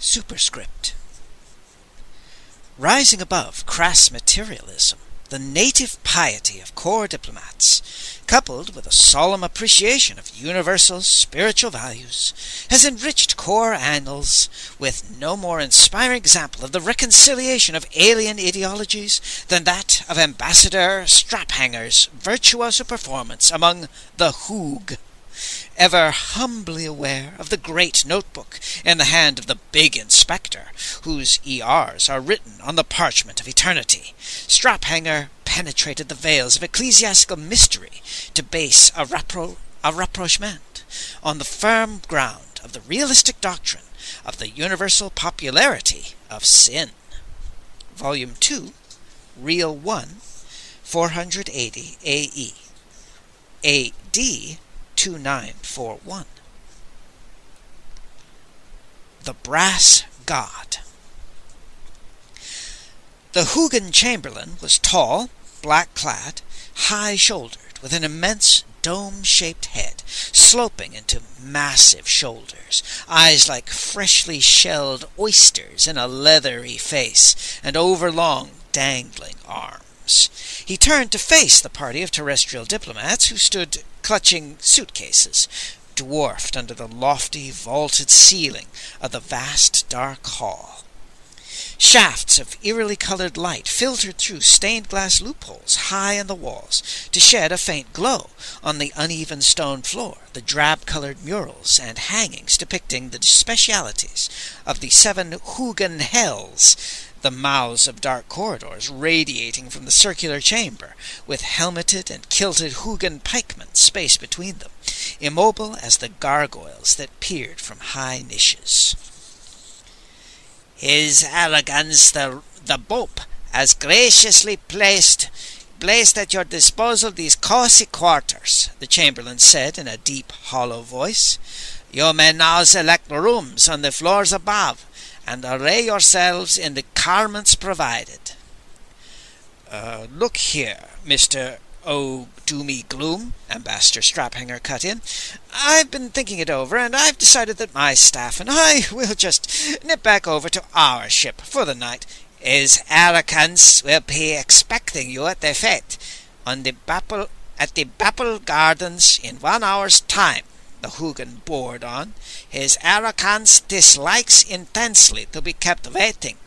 Superscript. Rising above crass materialism, the native piety of corps diplomats, coupled with a solemn appreciation of universal spiritual values, has enriched corps annals with no more inspiring example of the reconciliation of alien ideologies than that of Ambassador Straphanger's virtuoso performance among the Hoog. Ever humbly aware of the great notebook in the hand of the big inspector, whose ERs are written on the parchment of eternity, Straphanger penetrated the veils of ecclesiastical mystery to base a rapprochement on the firm ground of the realistic doctrine of the universal popularity of sin. Volume 2, Reel 1, 480 AE. AD 2941. The Brass God. The Hoogan Chamberlain was tall, black-clad, high-shouldered, with an immense dome-shaped head sloping into massive shoulders, eyes like freshly shelled oysters in a leathery face, and overlong, dangling arms. He turned to face the party of terrestrial diplomats who stood clutching suitcases, dwarfed under the lofty, vaulted ceiling of the vast, dark hall. Shafts of eerily colored light filtered through stained-glass loopholes high in the walls to shed a faint glow on the uneven stone floor, the drab-colored murals and hangings depicting the specialities of the 7 Hoogan hells, the mouths of dark corridors radiating from the circular chamber, with helmeted and kilted Hoogan pikemen spaced between them, immobile as the gargoyles that peered from high niches. His Elegance the Pope has graciously placed at your disposal these cosy quarters, the Chamberlain said in a deep, hollow voice. You may now select rooms on the floors above, and array yourselves in the garments provided. Look here, Mr. Gloom, Ambassador Straphanger cut in. I've been thinking it over, and I've decided that my staff and I will just nip back over to our ship for the night. His Elegance will be expecting you at the fete at the Bapple Gardens in 1 hour's time, the Hoogan bored on. His Elegance dislikes intensely to be kept waiting.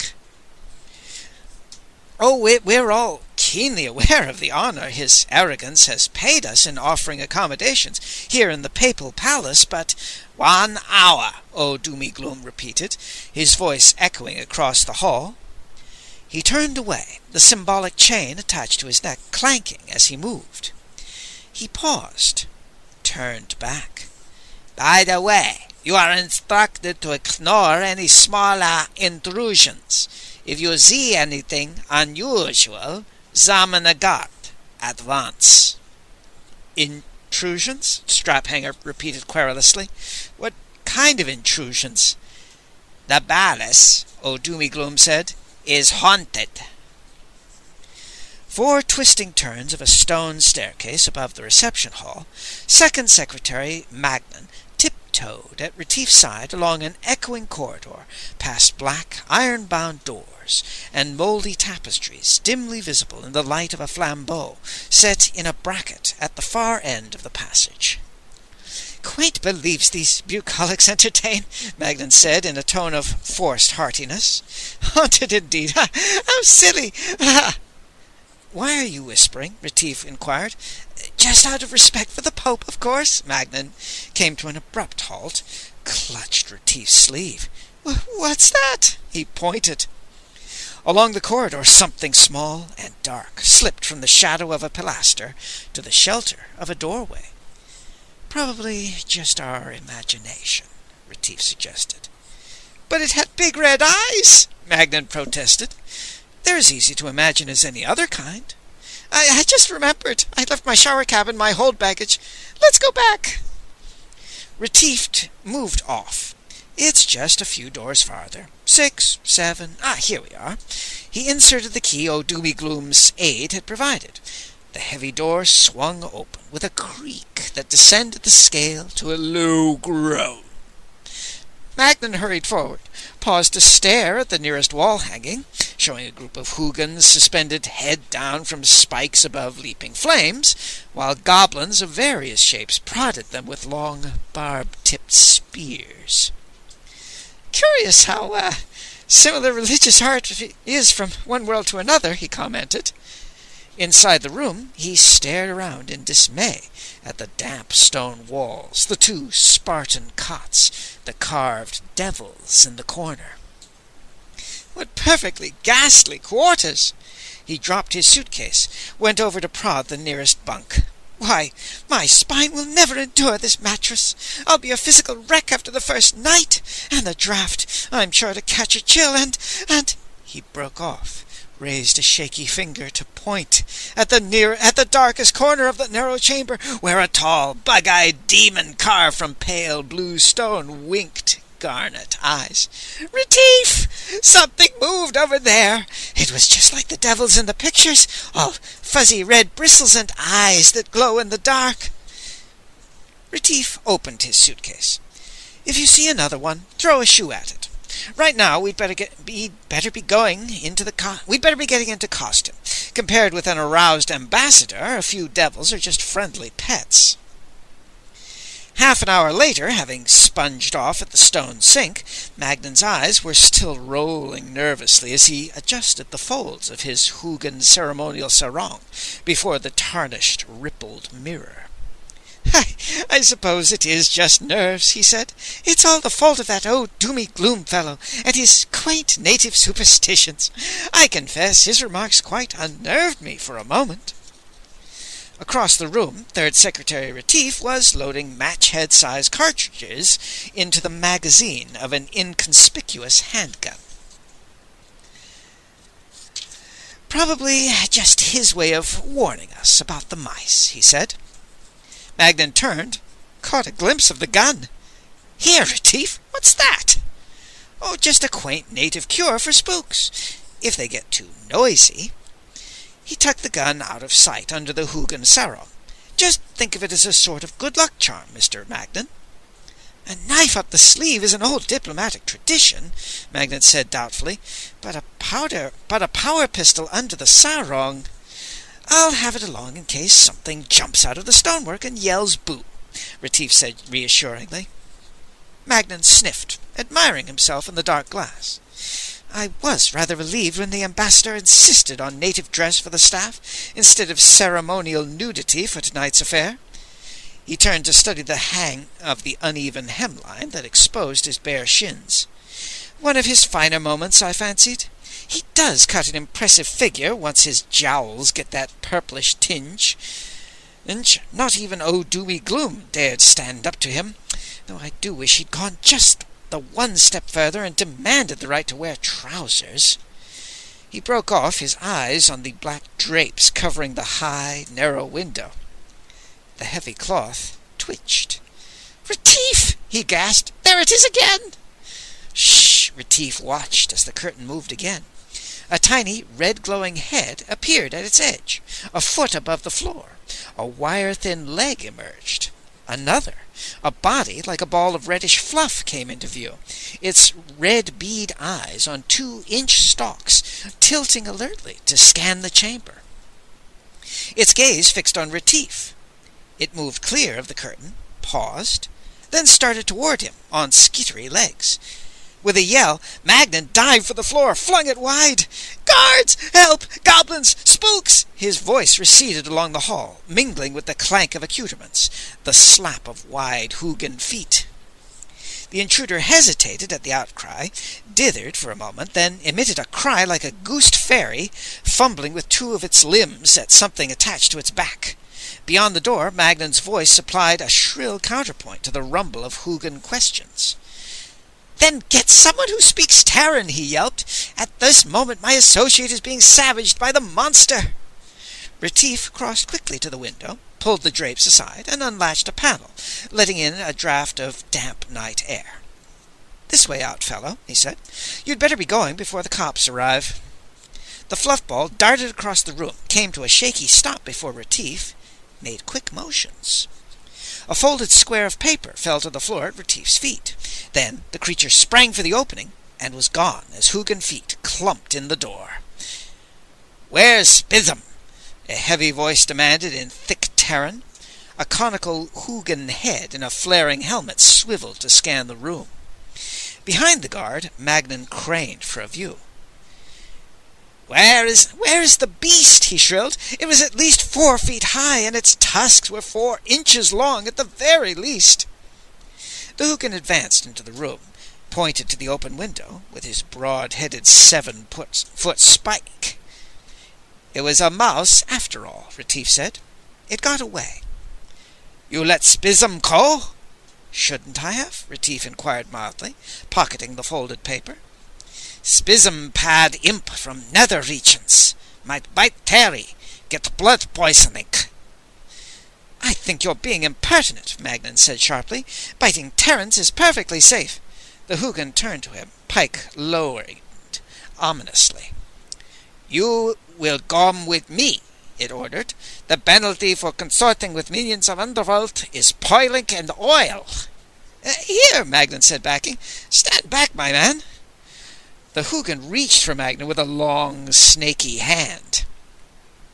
Oh, we're all keenly aware of the honor His Arrogance has paid us in offering accommodations here in the Papal Palace, but 1 hour, Gloom repeated, his voice echoing across the hall. He turned away, the symbolic chain attached to his neck clanking as he moved. He paused, turned back. By the way, you are instructed to ignore any smaller intrusions. If you see anything unusual, summon a guard at once. Intrusions? Straphanger repeated querulously. What kind of intrusions? The palace, Gloom said, is haunted. 4 twisting turns of a stone staircase above the reception hall, Second Secretary Magnan tiptoed at Retief's side along an echoing corridor, past black, iron-bound doors and mouldy tapestries dimly visible in the light of a flambeau set in a bracket at the far end of the passage. Quaint beliefs these bucolics entertain, Magnan said in a tone of forced heartiness. Haunted indeed. How silly! Why are you whispering? Retief inquired. Just out of respect for the Pope, of course. Magnan came to an abrupt halt, clutched Retief's sleeve. What's that? He pointed. Along the corridor something small and dark slipped from the shadow of a pilaster to the shelter of a doorway. Probably just our imagination, Retief suggested. But it had big red eyes, Magnan protested. They're as easy to imagine as any other kind. I just remembered. I left my shower cabin, my hold baggage. Let's go back. Retief moved off. It's just a few doors farther. 6, 7, here we are. He inserted the key Gloom's aide had provided. The heavy door swung open with a creak that descended the scale to a low groan. Magnan hurried forward, paused to stare at the nearest wall hanging, showing a group of Hoogans suspended head down from spikes above leaping flames, while goblins of various shapes prodded them with long, barb-tipped spears. "Curious how similar religious art is from one world to another," he commented. Inside the room, he stared around in dismay at the damp stone walls, the 2 Spartan cots, the carved devils in the corner. "What perfectly ghastly quarters!" He dropped his suitcase, went over to prod the nearest bunk. "Why, my spine will never endure this mattress. I'll be a physical wreck after the first night, and the draft, I'm sure to catch a chill, and—" He broke off, raised a shaky finger to point at the darkest corner of the narrow chamber, where a tall, bug-eyed demon carved from pale blue stone winked garnet eyes. "Retief! Something moved over there! It was just like the devils in the pictures, all fuzzy red bristles and eyes that glow in the dark." Retief opened his suitcase. "If you see another one, throw a shoe at it. Right now, we'd better be getting into costume. Compared with an aroused ambassador, a few devils are just friendly pets." Half an hour later, having sponged off at the stone sink, Magnan's eyes were still rolling nervously as he adjusted the folds of his Hoogan ceremonial sarong before the tarnished, rippled mirror. I suppose it is just nerves," he said. "It's all the fault of that old Doomy Gloom fellow and his quaint native superstitions. I confess his remarks quite unnerved me for a moment." Across the room, Third Secretary Retief was loading match-head-size cartridges into the magazine of an inconspicuous handgun. "Probably just his way of warning us about the mice," he said. Magnan turned, caught a glimpse of the gun. "Here, Retief, what's that?" "Oh, just a quaint native cure for spooks, if they get too noisy." He tucked the gun out of sight under the Hoogan sarong. "Just think of it as a sort of good luck charm, Mr. Magnan." "A knife up the sleeve is an old diplomatic tradition," Magnan said doubtfully, but a power pistol under the sarong—" "I'll have it along in case something jumps out of the stonework and yells boo," Retief said reassuringly. Magnan sniffed, admiring himself in the dark glass. "I was rather relieved when the ambassador insisted on native dress for the staff instead of ceremonial nudity for tonight's affair." He turned to study the hang of the uneven hemline that exposed his bare shins. "One of his finer moments, I fancied. He does cut an impressive figure once his jowls get that purplish tinge. And not even old Doomy Gloom dared stand up to him, though I do wish he'd gone just the one step further and demanded the right to wear trousers." He broke off, his eyes on the black drapes covering the high, narrow window. The heavy cloth twitched. "Retief!" he gasped. "There it is again!" "Shh!" Retief watched as the curtain moved again. A tiny, red-glowing head appeared at its edge, a foot above the floor. A wire-thin leg emerged. Another, a body like a ball of reddish fluff, came into view, its red bead eyes on 2-inch stalks, tilting alertly to scan the chamber. Its gaze fixed on Retief. It moved clear of the curtain, paused, then started toward him on skittery legs. With a yell, Magnan dived for the floor, flung it wide. "Guards! Help! Goblins! Spooks!" His voice receded along the hall, mingling with the clank of accoutrements, the slap of wide Hoogan feet. The intruder hesitated at the outcry, dithered for a moment, then emitted a cry like a goosed fairy, fumbling with 2 of its limbs at something attached to its back. Beyond the door, Magnan's voice supplied a shrill counterpoint to the rumble of Hoogan questions. "Then get someone who speaks Terran," he yelped. "At this moment my associate is being savaged by the monster." Retief crossed quickly to the window, pulled the drapes aside, and unlatched a panel, letting in a draught of damp night air. "This way out, fellow," he said. "You'd better be going before the cops arrive." The fluffball darted across the room, came to a shaky stop before Retief made quick motions. A folded square of paper fell to the floor at Retief's feet. Then the creature sprang for the opening and was gone as Hugin feet clumped in the door. "Where's Spizem?" a heavy voice demanded in thick Terran. A conical Hugin head in a flaring helmet swiveled to scan the room. Behind the guard, Magnan craned for a view. Where is the beast?" he shrilled. "It was at least 4 feet high, and its tusks were 4 inches long at the very least." The Hugin advanced into the room, pointed to the open window with his broad-headed 7-foot spike. "It was a mouse, after all," Retief said. "It got away." "You let Spizem go?" "Shouldn't I have?" Retief inquired mildly, pocketing the folded paper. "Spizem pad imp from nether regions. Might bite Terry. Get blood poisoning." "I think you're being impertinent," Magnan said sharply. "Biting Terrans is perfectly safe." The Hugin turned to him, pike lowered ominously. "You will come with me," it ordered. "The penalty for consorting with minions of Underworld is poiling and oil." "Here," Magnan said, backing. "Stand back, my man." The Hugin reached for Magnan with a long, snaky hand.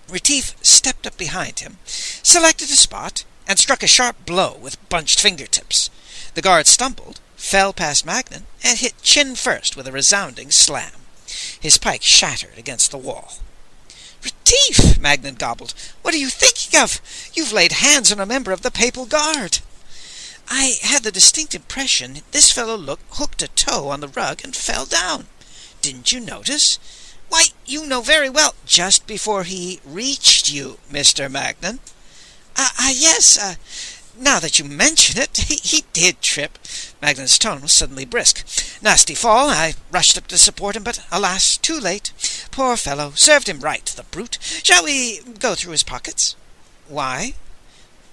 Retief stepped up behind him, selected a spot, and struck a sharp blow with bunched fingertips. The guard stumbled, fell past Magnan, and hit chin first with a resounding slam. His pike shattered against the wall. "Retief!" Magnan gobbled. "What are you thinking of? You've laid hands on a member of the Papal Guard." "I had the distinct impression this fellow hooked a toe on the rug and fell down. Didn't you notice?" "Why, you know very well." "Just before he reached you, Mr. Magnan." Yes, now that you mention it, he did trip." Magnan's tone was suddenly brisk. "Nasty fall. I rushed up to support him, but alas, too late. Poor fellow. Served him right, the brute. Shall we go through his pockets?" "Why?"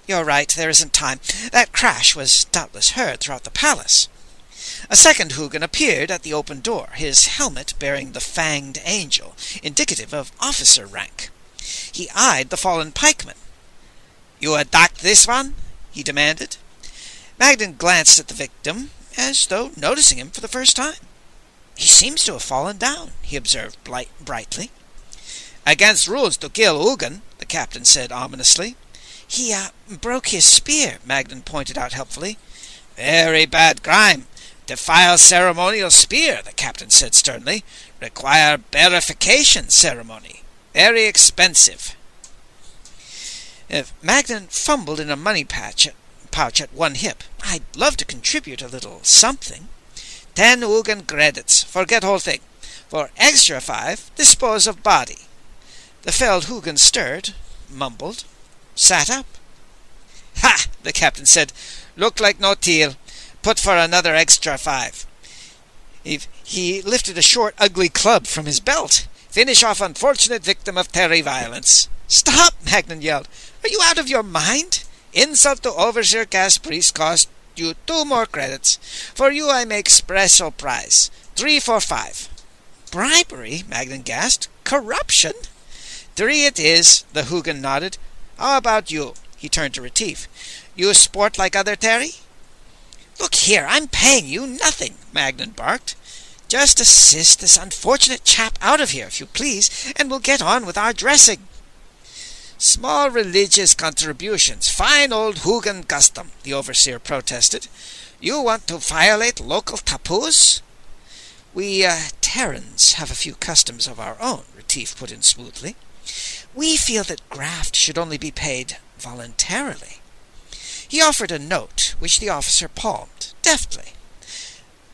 "You're right, there isn't time. That crash was doubtless heard throughout the palace." A second Hugin appeared at the open door, his helmet bearing the fanged angel, indicative of officer rank. He eyed the fallen pikeman. "You attacked this one?" he demanded. Magnan glanced at the victim, as though noticing him for the first time. "He seems to have fallen down," he observed brightly. "Against rules to kill Hugin," the captain said ominously. "He broke his spear," Magnan pointed out helpfully. "Very bad crime. Defile ceremonial spear," the captain said sternly. "Require verification ceremony. Very expensive." Magnan fumbled in a money pouch at one hip. "I'd love to contribute a little something." 10 Hugin credits. Forget whole thing. For extra 5, dispose of body." The felled Hugin stirred, mumbled, sat up. "Ha!" the captain said. "Look like no deal. Put for another extra 5. He lifted a short, ugly club from his belt. "Finish off unfortunate victim of Terry violence." "Stop!" Magnan yelled. "Are you out of your mind?" "Insult to Overseer Caste Priest cost you 2 more credits. For you I make special prize. 3 for 5. "Bribery?" Magnan gasped. "Corruption?" 3 it is," the Hugin nodded. "How about you?" He turned to Retief. "You sport like other Terry?" "Look here, I'm paying you nothing," Magnan barked. "Just assist this unfortunate chap out of here, if you please, and we'll get on with our dressing." "Small religious contributions. Fine old Hugin custom," the overseer protested. "You want to violate local taboos?" "We, Terrans have a few customs of our own," Retief put in smoothly. "We feel that graft should only be paid voluntarily." He offered a note, which the officer palmed, deftly.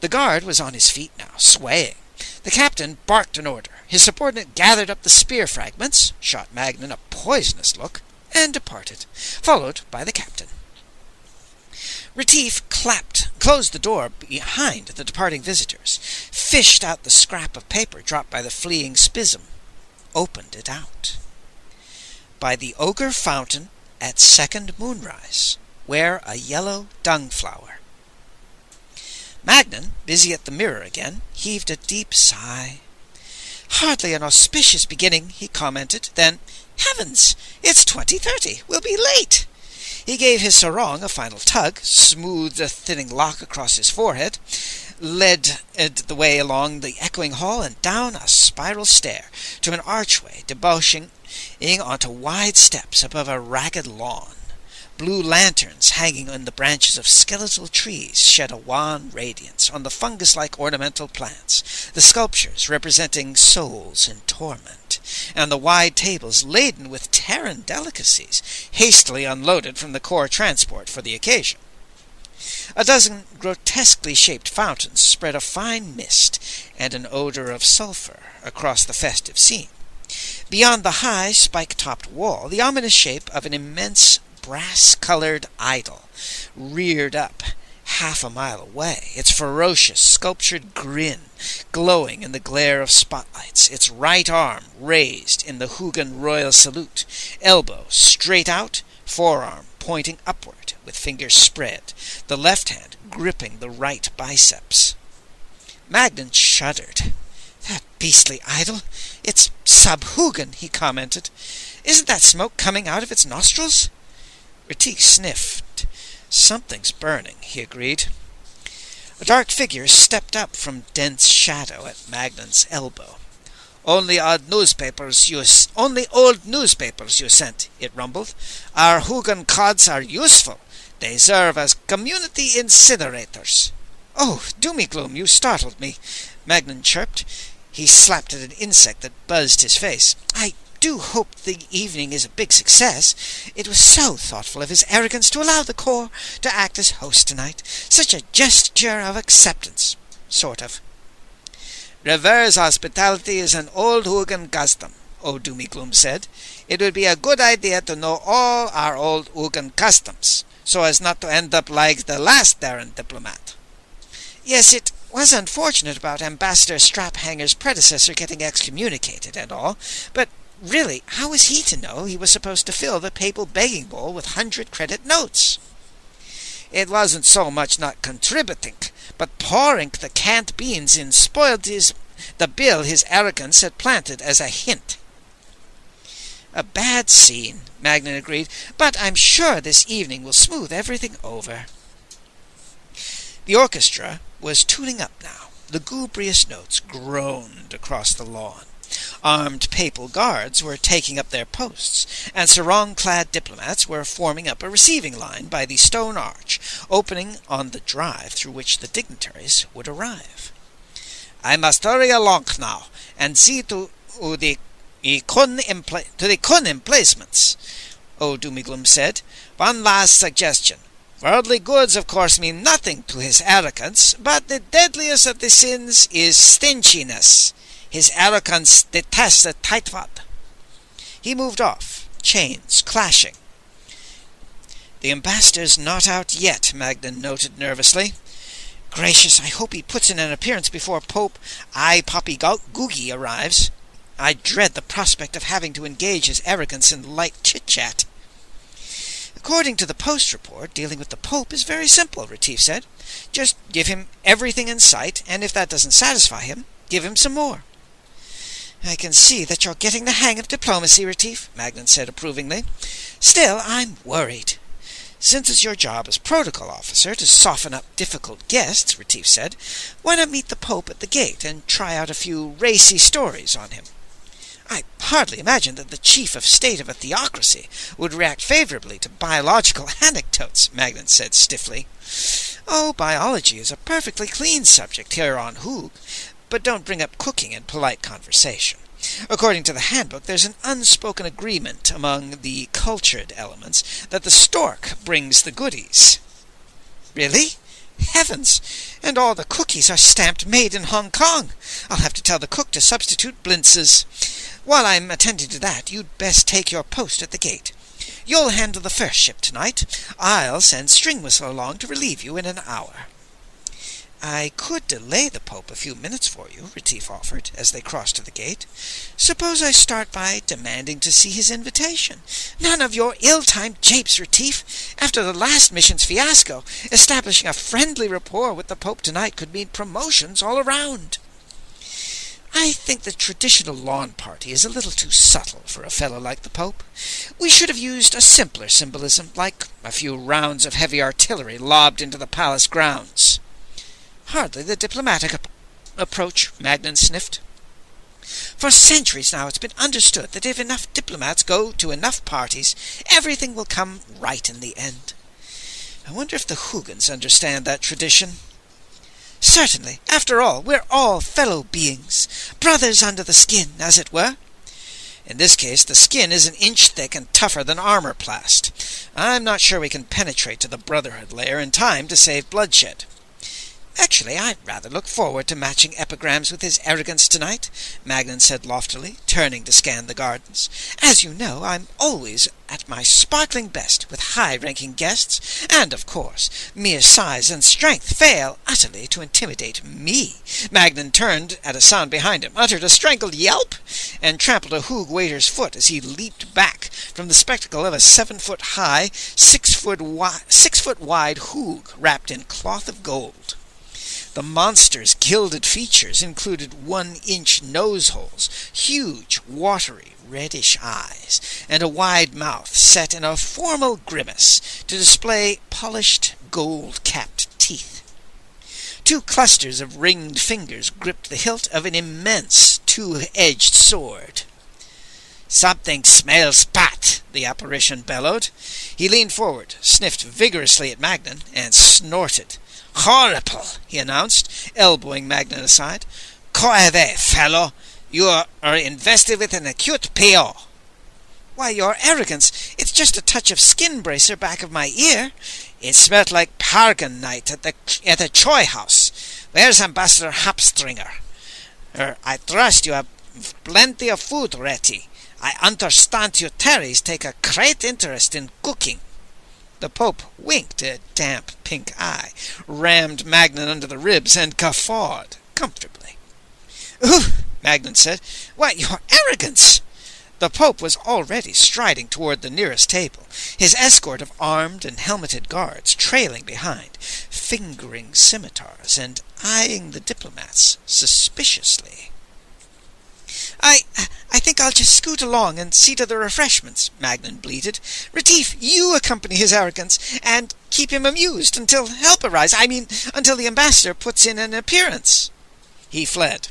The guard was on his feet now, swaying. The captain barked an order. His subordinate gathered up the spear fragments, shot Magnan a poisonous look, and departed, followed by the captain. Retief closed the door behind the departing visitors, fished out the scrap of paper dropped by the fleeing Spizem, opened it out. "By the Ogre Fountain at second moonrise, wear a yellow dung flower." Magnan, busy at the mirror again, heaved a deep sigh. "Hardly an auspicious beginning," he commented. Then, "Heavens, it's 20:30. We'll be late." He gave his sarong a final tug, smoothed a thinning lock across his forehead, led the way along the echoing hall and down a spiral stair to an archway debouching onto wide steps above a ragged lawn. Blue lanterns hanging on the branches of skeletal trees shed a wan radiance on the fungus-like ornamental plants, the sculptures representing souls in torment, and the wide tables laden with Terran delicacies, hastily unloaded from the core transport for the occasion. A dozen grotesquely shaped fountains spread a fine mist and an odor of sulphur across the festive scene. Beyond the high, spike-topped wall, the ominous shape of an immense brass-colored idol reared up half a mile away, its ferocious, sculptured grin glowing in the glare of spotlights, its right arm raised in the Hugan royal salute, elbow straight out, forearm pointing upward with fingers spread, the left hand gripping the right biceps. Magnan shuddered. "That beastly idol! It's sub-Hugan," he commented. "Isn't that smoke coming out of its nostrils?" Retief sniffed. "Something's burning," he agreed. A dark figure stepped up from dense shadow at Magnan's elbow. Only old newspapers you sent," it rumbled. "Our Hugan cods are useful. They serve as community incinerators." "Oh, Doomygloom, you startled me," Magnan chirped. He slapped at an insect that buzzed his face. "I do hope the evening is a big success. It was so thoughtful of his arrogance to allow the Corps to act as host tonight. Such a gesture of acceptance. Sort of." "Reverse hospitality is an old Hugan custom," old Doomygloom said. "It would be a good idea to know all our old Hugan customs, so as not to end up like the last Terran diplomat." "Yes, it was unfortunate about Ambassador Straphanger's predecessor getting excommunicated and all, but really, how was he to know he was supposed to fill the papal begging bowl with 100-credit notes?" "It wasn't so much not contributing, but pouring the canned beans in spoiled the bill his arrogance had planted as a hint." "A bad scene," Magnan agreed, "but I'm sure this evening will smooth everything over." The orchestra was tuning up now. Lugubrious notes groaned across the lawn. Armed papal guards were taking up their posts, and sarong-clad diplomats were forming up a receiving line by the stone arch, opening on the drive through which the dignitaries would arrive. "I must hurry along now, and see to the Kun emplacements," old Doomygloom said. "One last suggestion. Worldly goods, of course, mean nothing to his arrogance, but the deadliest of the sins is stinginess. His arrogance detests a tightwad." He moved off, chains clashing. "The ambassador's not out yet," Magnan noted nervously. "Gracious, I hope he puts in an appearance before Pope Poppy Googie arrives. I dread the prospect of having to engage his arrogance in light chit-chat." "According to the Post report, dealing with the Pope is very simple," Retief said. "Just give him everything in sight, and if that doesn't satisfy him, give him some more." "I can see that you're getting the hang of diplomacy, Retief," Magnan said approvingly. "Still, I'm worried." "Since it's your job as protocol officer to soften up difficult guests," Retief said, "why not meet the Pope at the gate and try out a few racy stories on him?" "I hardly imagine that the chief of state of a theocracy would react favorably to biological anecdotes," Magnan said stiffly. "Oh, biology is a perfectly clean subject here on Hoog, but don't bring up cooking in polite conversation. According to the handbook, there's an unspoken agreement among the cultured elements that the stork brings the goodies." "Really? Heavens! And all the cookies are stamped made in Hong Kong. I'll have to tell the cook to substitute blintzes. While I'm attending to that, you'd best take your post at the gate. You'll handle the first ship tonight. I'll send String Whistle along to relieve you in an hour." "I could delay the Pope a few minutes for you," Retief offered, as they crossed to the gate. "Suppose I start by demanding to see his invitation?" "None of your ill-timed japes, Retief. After the last mission's fiasco, establishing a friendly rapport with the Pope tonight could mean promotions all around." I think the traditional lawn party is a little too subtle for a fellow like the Pope. We should have used a simpler symbolism, like a few rounds of heavy artillery lobbed into the palace grounds." "Hardly the diplomatic approach," Magnan sniffed. "For centuries now it's been understood that if enough diplomats go to enough parties, everything will come right in the end. I wonder if the Hoogans understand that tradition." "Certainly. After all, we're all fellow beings, brothers under the skin, as it were." "In this case, the skin is an inch thick and tougher than armor plast. I'm not sure we can penetrate to the Brotherhood layer in time to save bloodshed." "Actually, I'd rather look forward to matching epigrams with his arrogance tonight," Magnan said loftily, turning to scan the gardens. "As you know, I'm always at my sparkling best with high-ranking guests, and, of course, mere size and strength fail utterly to intimidate me." Magnan turned at a sound behind him, uttered a strangled yelp, and trampled a Hoog waiter's foot as he leaped back from the spectacle of a 7-foot-high, 6-foot-wide Hoog wrapped in cloth of gold. The monster's gilded features included 1-inch nose holes, huge, watery, reddish eyes, and a wide mouth set in a formal grimace to display polished, gold-capped teeth. 2 clusters of ringed fingers gripped the hilt of an immense 2-edged sword. "Something smells bad," the apparition bellowed. He leaned forward, sniffed vigorously at Magnan, and snorted. "Horrible," he announced, elbowing Magnan aside. "Go away, fellow. You are invested with an acute PO." "Why, your arrogance! It's just a touch of skin bracer back of my ear." "It smelt like Pargan night at the Choi house. Where's Ambassador Hapstringer? I trust you have plenty of food, Reti. I understand you Terrys take a great interest in cooking." The Pope winked a damp pink eye, rammed Magnan under the ribs, and guffawed comfortably. "Ooh," Magnan said. "Why, your arrogance!" The Pope was already striding toward the nearest table, his escort of armed and helmeted guards trailing behind, fingering scimitars and eyeing the diplomats suspiciously. I think I'll just scoot along and see to the refreshments," Magnan bleated. "Retief, you accompany his arrogance, and keep him amused until help arrives. Until the ambassador puts in an appearance." He fled.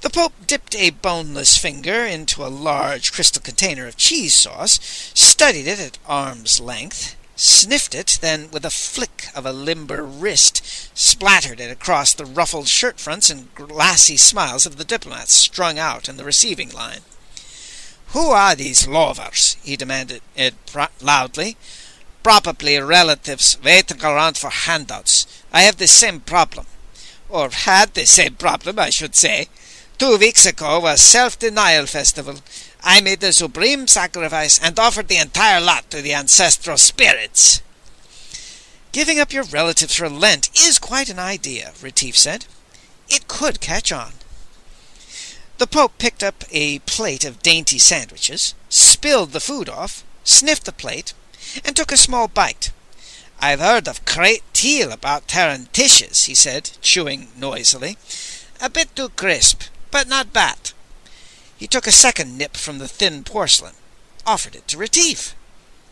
The Pope dipped a boneless finger into a large crystal container of cheese sauce, studied it at arm's length, sniffed it, then, with a flick of a limber wrist, splattered it across the ruffled shirt fronts and glassy smiles of the diplomats strung out in the receiving line. "Who are these lovers?" he demanded loudly. "Probably relatives waiting around for handouts. I have the same problem. Or had the same problem, I should say. 2 weeks ago was Self-Denial Festival. I made the supreme sacrifice and offered the entire lot to the ancestral spirits." "Giving up your relatives for Lent is quite an idea," Retief said. "It could catch on." The Pope picked up a plate of dainty sandwiches, spilled the food off, sniffed the plate, and took a small bite. "I've heard a great deal about Terran dishes," he said, chewing noisily. "A bit too crisp, but not bad." He took a second nip from the thin porcelain, offered it to Retief.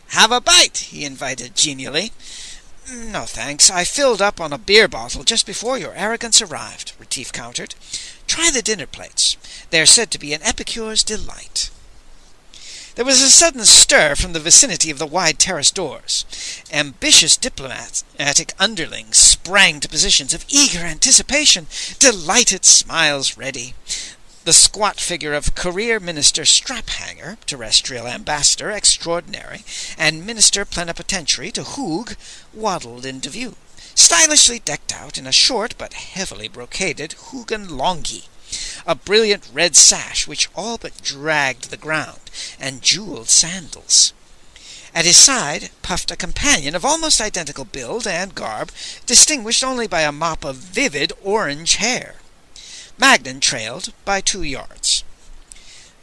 "Have a bite," he invited genially. "No, thanks. I filled up on a beer bottle just before your arrogance arrived," Retief countered. "Try the dinner plates. They are said to be an epicure's delight." There was a sudden stir from the vicinity of the wide terrace doors. Ambitious diplomatic underlings sprang to positions of eager anticipation, delighted smiles ready. The squat figure of Career Minister Straphanger, Terrestrial Ambassador Extraordinary, and Minister Plenipotentiary to Hoog waddled into view, stylishly decked out in a short but heavily brocaded Hoogan longi, a brilliant red sash which all but dragged the ground, and jeweled sandals. At his side puffed a companion of almost identical build and garb, distinguished only by a mop of vivid orange hair. Magnan trailed by 2 yards.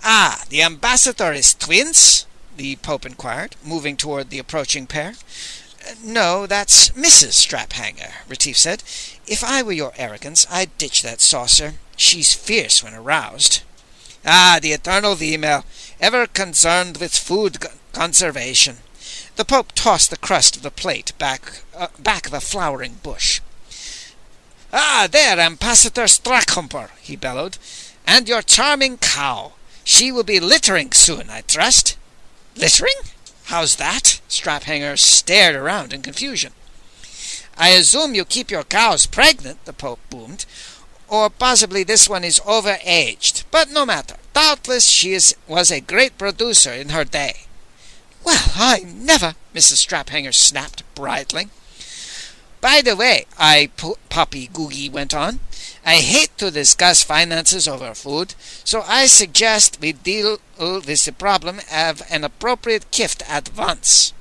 "Ah, the ambassador is twins?" the Pope inquired, moving toward the approaching pair. No, that's Mrs. Straphanger, Retief said. If I were your arrogance, I'd ditch that saucer. She's fierce when aroused. Ah, the eternal female, ever concerned with food conservation. The Pope tossed the crust of the plate back of a flowering bush. Ah, there, Ambassador Strachumper, he bellowed. And your charming cow. She will be littering soon, I trust. Littering? How's that? Straphanger stared around in confusion. I assume you keep your cows pregnant, the Pope boomed. Or possibly this one is overaged. But no matter. Doubtless she was a great producer in her day. Well, I never, Mrs. Straphanger snapped, bridling. By the way, Poppy Googie went on, I hate to discuss finances over food, so I suggest we deal with the problem of an appropriate gift at once.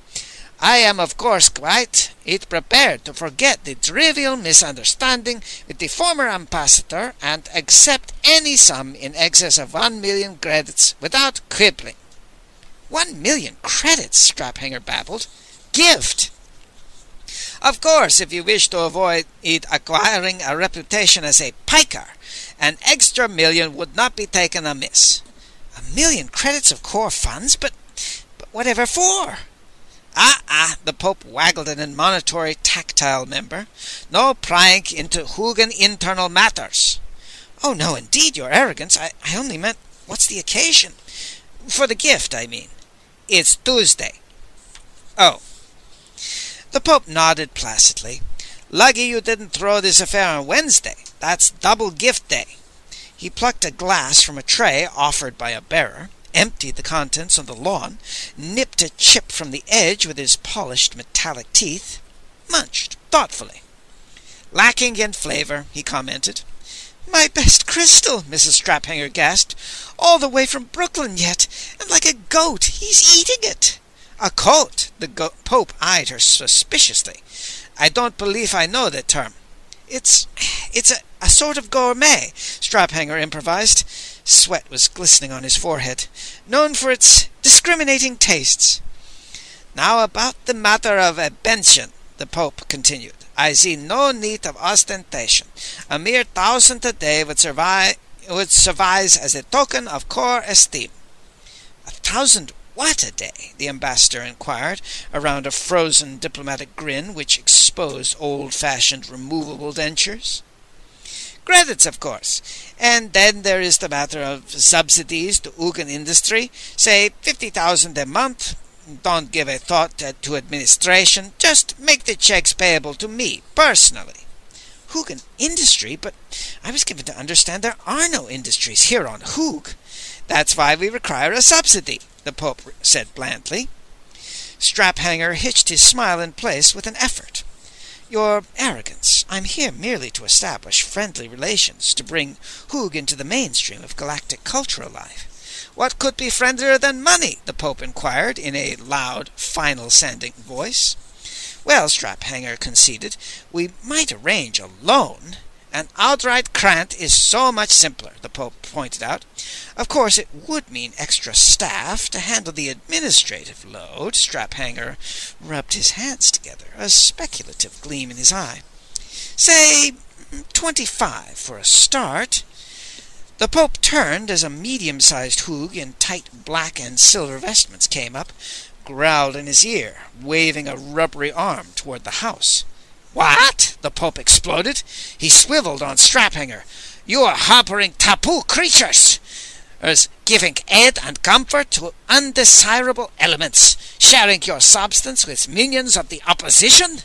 I am, of course, quite prepared to forget the trivial misunderstanding with the former ambassador and accept any sum in excess of 1,000,000 credits without quibbling. 1,000,000 credits, Straphanger babbled. Gift! Of course, if you wish to avoid it acquiring a reputation as a piker, an extra 1,000,000 would not be taken amiss. 1,000,000 credits of core funds? But whatever for? The Pope waggled an admonitory tactile member. No prying into Hugin internal matters. Oh, no, indeed, your arrogance. I only meant, what's the occasion? For the gift, I mean. It's Tuesday. Oh. The Pope nodded placidly. Lucky you didn't throw this affair on Wednesday. That's double gift day. He plucked a glass from a tray offered by a bearer, emptied the contents on the lawn, nipped a chip from the edge with his polished metallic teeth, munched thoughtfully. Lacking in flavor, he commented. My best crystal, Mrs. Straphanger gasped. All the way from Brooklyn yet, and like a goat, he's eating it. A coat? The Pope eyed her suspiciously. I don't believe I know that term. It's a sort of gourmet, Straphanger improvised. Sweat was glistening on his forehead. Known for its discriminating tastes. Now about the matter of a pension, the Pope continued. I see no need of ostentation. A mere 1,000 a day would suffice as a token of core esteem. 1,000 what a day? The ambassador inquired, around a frozen diplomatic grin which exposed old-fashioned removable dentures. Credits, of course. And then there is the matter of subsidies to Ugin industry, say 50,000 a month. Don't give a thought to administration, just make the checks payable to me, personally. Hugin industry? But I was given to understand there are no industries here on Hug. That's why we require a subsidy, the Pope said blandly. Straphanger hitched his smile in place with an effort. Your arrogance. I'm here merely to establish friendly relations, to bring Hug into the mainstream of galactic cultural life. What could be friendlier than money? The Pope inquired in a loud, final-sounding voice. Well, Straphanger conceded, we might arrange a loan. An outright grant is so much simpler, the Pope pointed out. Of course, it would mean extra staff to handle the administrative load. Straphanger rubbed his hands together, a speculative gleam in his eye. Say 25 for a start. The Pope turned as a medium-sized Hug in tight black and silver vestments came up, growled in his ear, waving a rubbery arm toward the house. What? The Pope exploded. He swiveled on Straphanger. You are harboring taboo creatures, as giving aid and comfort to undesirable elements, sharing your substance with minions of the opposition?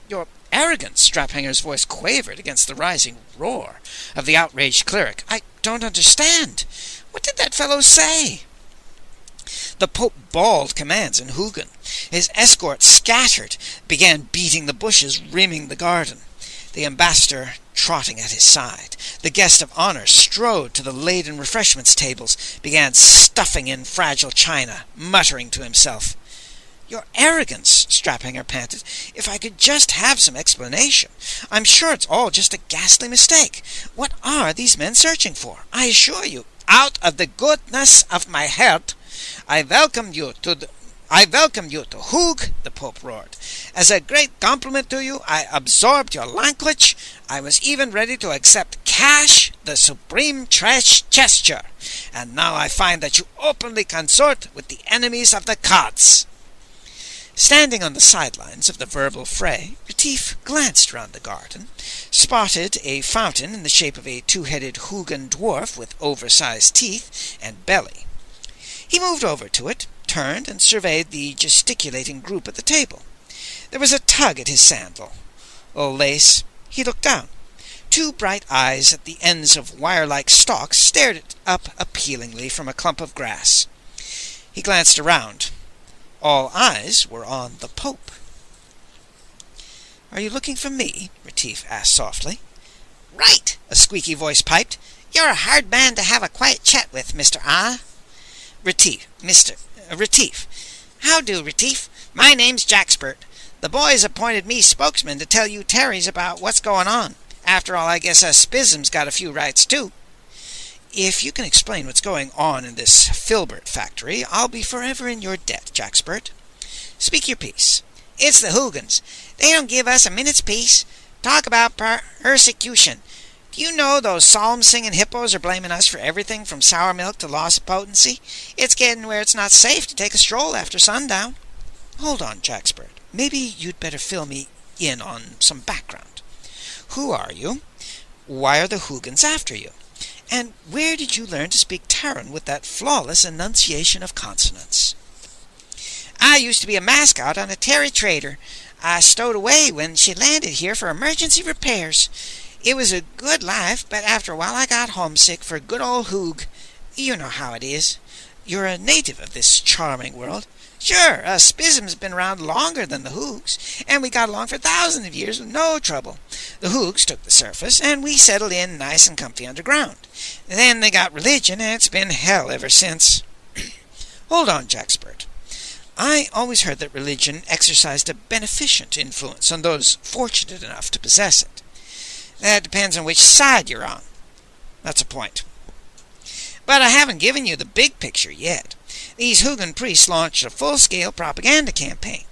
Your arrogance, Straphanger's voice quavered against the rising roar of the outraged cleric. I don't understand. What did that fellow say? The Pope bawled commands in Hugin. His escort scattered, began beating the bushes rimming the garden. The ambassador trotting at his side. The guest of honor strode to the laden refreshments tables, began stuffing in fragile china, muttering to himself. Your arrogance, Straphanger panted. If I could just have some explanation. I'm sure it's all just a ghastly mistake. What are these men searching for? I assure you, out of the goodness of my heart, I welcome you to I welcome you to Hoog, the Pope roared. As a great compliment to you, I absorbed your language. I was even ready to accept cash, the supreme trash gesture. And now I find that you openly consort with the enemies of the gods. Standing on the sidelines of the verbal fray, Retief glanced round the garden, spotted a fountain in the shape of a two-headed Hoogan dwarf with oversized teeth and belly. He moved over to it, turned, and surveyed the gesticulating group at the table. There was a tug at his sandal. Old lace. He looked down. Two bright eyes at the ends of wire-like stalks stared up appealingly from a clump of grass. He glanced around. All eyes were on the Pope. "Are you looking for me?" Retief asked softly. "Right," a squeaky voice piped. "You're a hard man to have a quiet chat with, Mr. Ah." Retief. "How do, Retief? My name's Jackspert. The boys appointed me spokesman to tell you Terrys about what's going on. After all, I guess us Spism's got a few rights, too." "If you can explain what's going on in this filbert factory, I'll be forever in your debt, Jackspert." "Speak your piece." "It's the Hoogans. They don't give us a minute's peace. Talk about persecution. Do you know those psalm-singing hippos are blaming us for everything from sour milk to loss of potency? It's getting where it's not safe to take a stroll after sundown." "Hold on, Jackspert. Maybe you'd better fill me in on some background. Who are you? Why are the Hoogans after you? And where did you learn to speak Terran with that flawless enunciation of consonants?" "I used to be a mascot on a Terry trader. I stowed away when she landed here for emergency repairs. It was a good life, but after a while I got homesick for good old Hoog. You know how it is." "You're a native of this charming world." "Sure, us Spism's been around longer than the Hoogs, and we got along for thousands of years with no trouble. The Hoogs took the surface, and we settled in nice and comfy underground. Then they got religion, and it's been hell ever since." "Hold on, Jackspert. I always heard that religion exercised a beneficent influence on those fortunate enough to possess it." "That depends on which side you're on." "That's a point." "But I haven't given you the big picture yet. These Hoogan priests launched a full-scale propaganda campaign,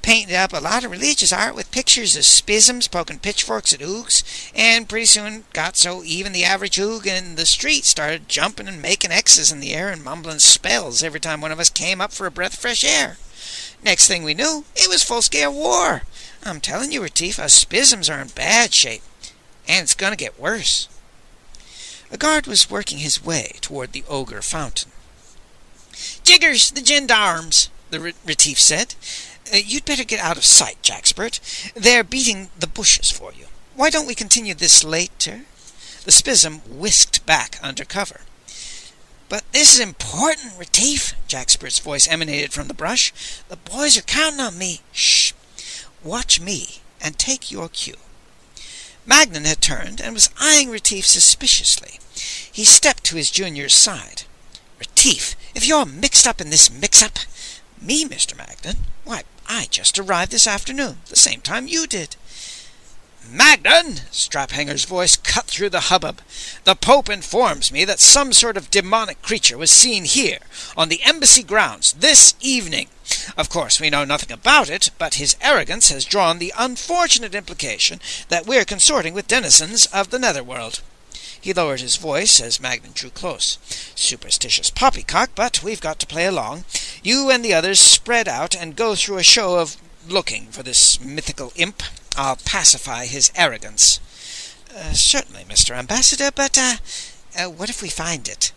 painted up a lot of religious art with pictures of Spisms poking pitchforks at Hoogs, and pretty soon got so even the average Hoog in the street started jumping and making X's in the air and mumbling spells every time one of us came up for a breath of fresh air. Next thing we knew, it was full-scale war. I'm telling you, Retief, us Spisms are in bad shape, and it's going to get worse." A guard was working his way toward the ogre fountain. "Jiggers, the gendarmes," the Retief said. "You'd better get out of sight, Jackspert. They're beating the bushes for you. Why don't we continue this later?" The Spism whisked back under cover. "But this is important, Retief," Jackspert's voice emanated from the brush. "The boys are counting on me." "Shh! Watch me, and take your cue." Magnan had turned and was eyeing Retief suspiciously. He stepped to his junior's side. "Retief, if you're mixed up in this mix-up—" "Me, Mr. Magnan? Why, I just arrived this afternoon, the same time you did." "Magnan!" Straphanger's voice cut through the hubbub. "The Pope informs me that some sort of demonic creature was seen here, on the embassy grounds, this evening. Of course, we know nothing about it, but his arrogance has drawn the unfortunate implication that we're consorting with denizens of the netherworld." He lowered his voice as Magnan drew close. "Superstitious poppycock, but we've got to play along. You and the others spread out and go through a show of looking for this mythical imp. I'll pacify his arrogance." "Certainly, Mr. Ambassador, but, what if we find it?"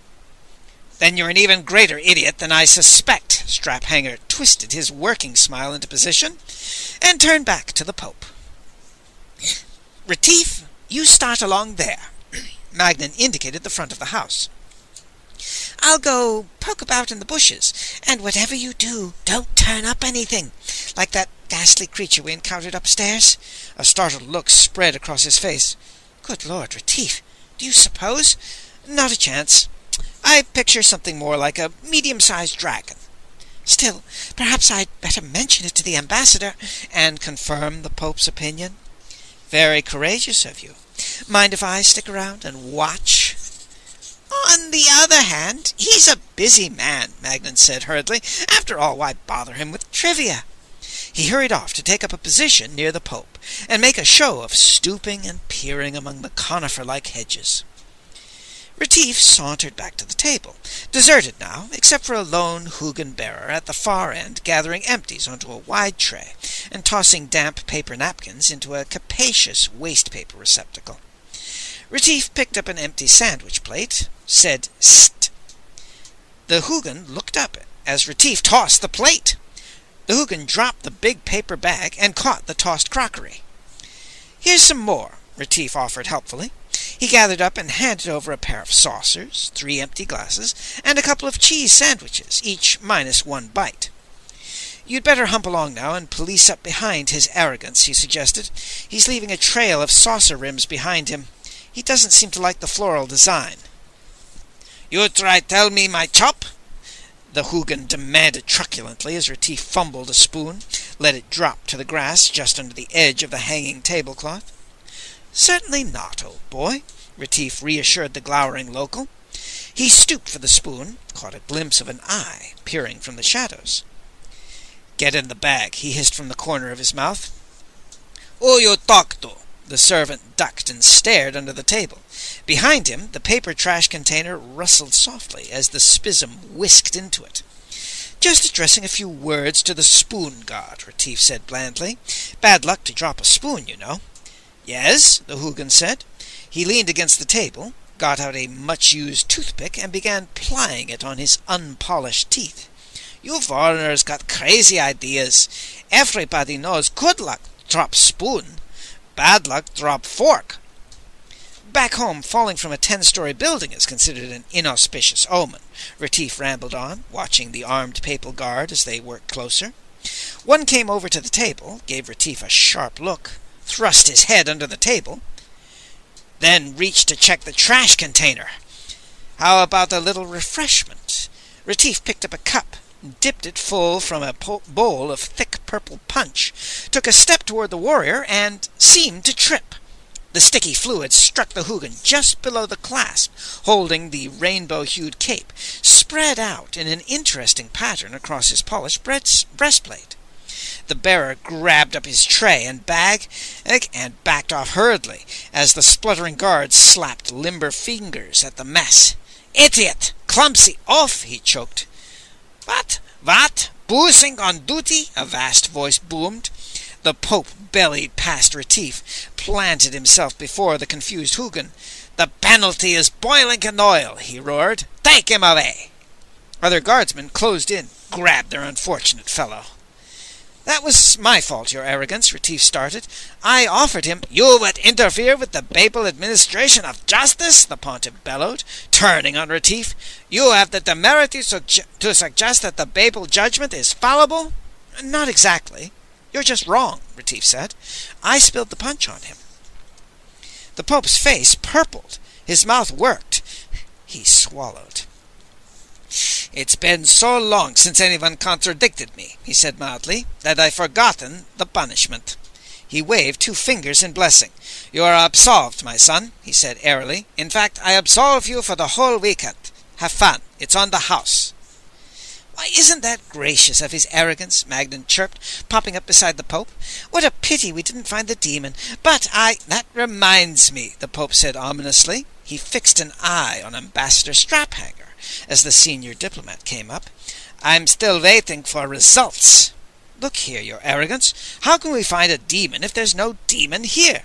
"Then you're an even greater idiot than I suspect." Straphanger twisted his working smile into position and turned back to the Pope. "Retief, you start along there." Magnan indicated the front of the house. "I'll go poke about in the bushes, and whatever you do, don't turn up anything, like that ghastly creature we encountered upstairs." A startled look spread across his face. "Good Lord, Retief, do you suppose—" "Not a chance. I picture something more like a medium-sized dragon." "Still, perhaps I'd better mention it to the ambassador and confirm the Pope's opinion." "Very courageous of you. Mind if I stick around and watch?" On the other hand, he's a busy man, Magnan said hurriedly. After all, why bother him with trivia? He hurried off to take up a position near the Pope, and make a show of stooping and peering among the conifer-like hedges. Retief sauntered back to the table, deserted now, except for a lone Hugin-bearer at the far end gathering empties onto a wide tray and tossing damp paper napkins into a capacious waste-paper receptacle. Retief picked up an empty sandwich plate, said, "St." The Hugin looked up as Retief tossed the plate. The Hugin dropped the big paper bag and caught the tossed crockery. "Here's some more," Retief offered helpfully. He gathered up and handed over a pair of saucers, 3 empty glasses, and a couple of cheese sandwiches, each minus 1 bite. "You'd better hump along now and police up behind his arrogance," he suggested. "He's leaving a trail of saucer rims behind him. He doesn't seem to like the floral design." "You try tell me my chop?" the Hugin demanded truculently as Retief fumbled a spoon, let it drop to the grass just under the edge of the hanging tablecloth. "Certainly not, old boy," Retief reassured the glowering local. He stooped for the spoon, caught a glimpse of an eye peering from the shadows. "Get in the bag," he hissed from the corner of his mouth. "Who you talk to?" The servant ducked and stared under the table. Behind him, the paper trash container rustled softly as the spism whisked into it. "Just addressing a few words to the spoon god," Retief said blandly. "Bad luck to drop a spoon, you know." "Yes," the Hugin said. He leaned against the table, got out a much-used toothpick, and began plying it on his unpolished teeth. "You foreigners got crazy ideas. Everybody knows good luck drop spoon. Bad luck drop fork." "Back home, falling from a 10-story building is considered an inauspicious omen," Retief rambled on, watching the armed papal guard as they worked closer. One came over to the table, gave Retief a sharp look, thrust his head under the table, then reached to check the trash container. "How about a little refreshment?" Retief picked up a cup, dipped it full from a bowl of thick purple punch, took a step toward the warrior, and seemed to trip. The sticky fluid struck the Hugin just below the clasp, holding the rainbow-hued cape, spread out in an interesting pattern across his polished breastplate. The bearer grabbed up his tray and bag and backed off hurriedly as the spluttering guards slapped limber fingers at the mess. "Idiot! Clumsy oaf!" he choked. What? Boozing on duty?" a vast voice boomed. The Pope bellied past Retief, planted himself before the confused Hugin. "The penalty is boiling in oil," he roared. "Take him away." Other guardsmen closed in, grabbed their unfortunate fellow. "That was my fault, your arrogance," Retief started. "I offered him—" "You would interfere with the papal administration of justice?" the pontiff bellowed, turning on Retief. "You have the temerity to suggest that the papal judgment is fallible?" "Not exactly. You're just wrong," Retief said. "I spilled the punch on him." The Pope's face purpled. His mouth worked. He swallowed. "It's been so long since anyone contradicted me," he said mildly, "that I've forgotten the punishment." He waved 2 fingers in blessing. "You are absolved, my son," he said airily. "In fact, I absolve you for the whole weekend. Have fun. It's on the house." "Why, isn't that gracious of his arrogance?" Magnan chirped, popping up beside the Pope. "What a pity we didn't find the demon. But That reminds me," the Pope said ominously. He fixed an eye on Ambassador Straphanger as the senior diplomat came up. "I'm still waiting for results." "Look here, your arrogance. How can we find a demon if there's no demon here?"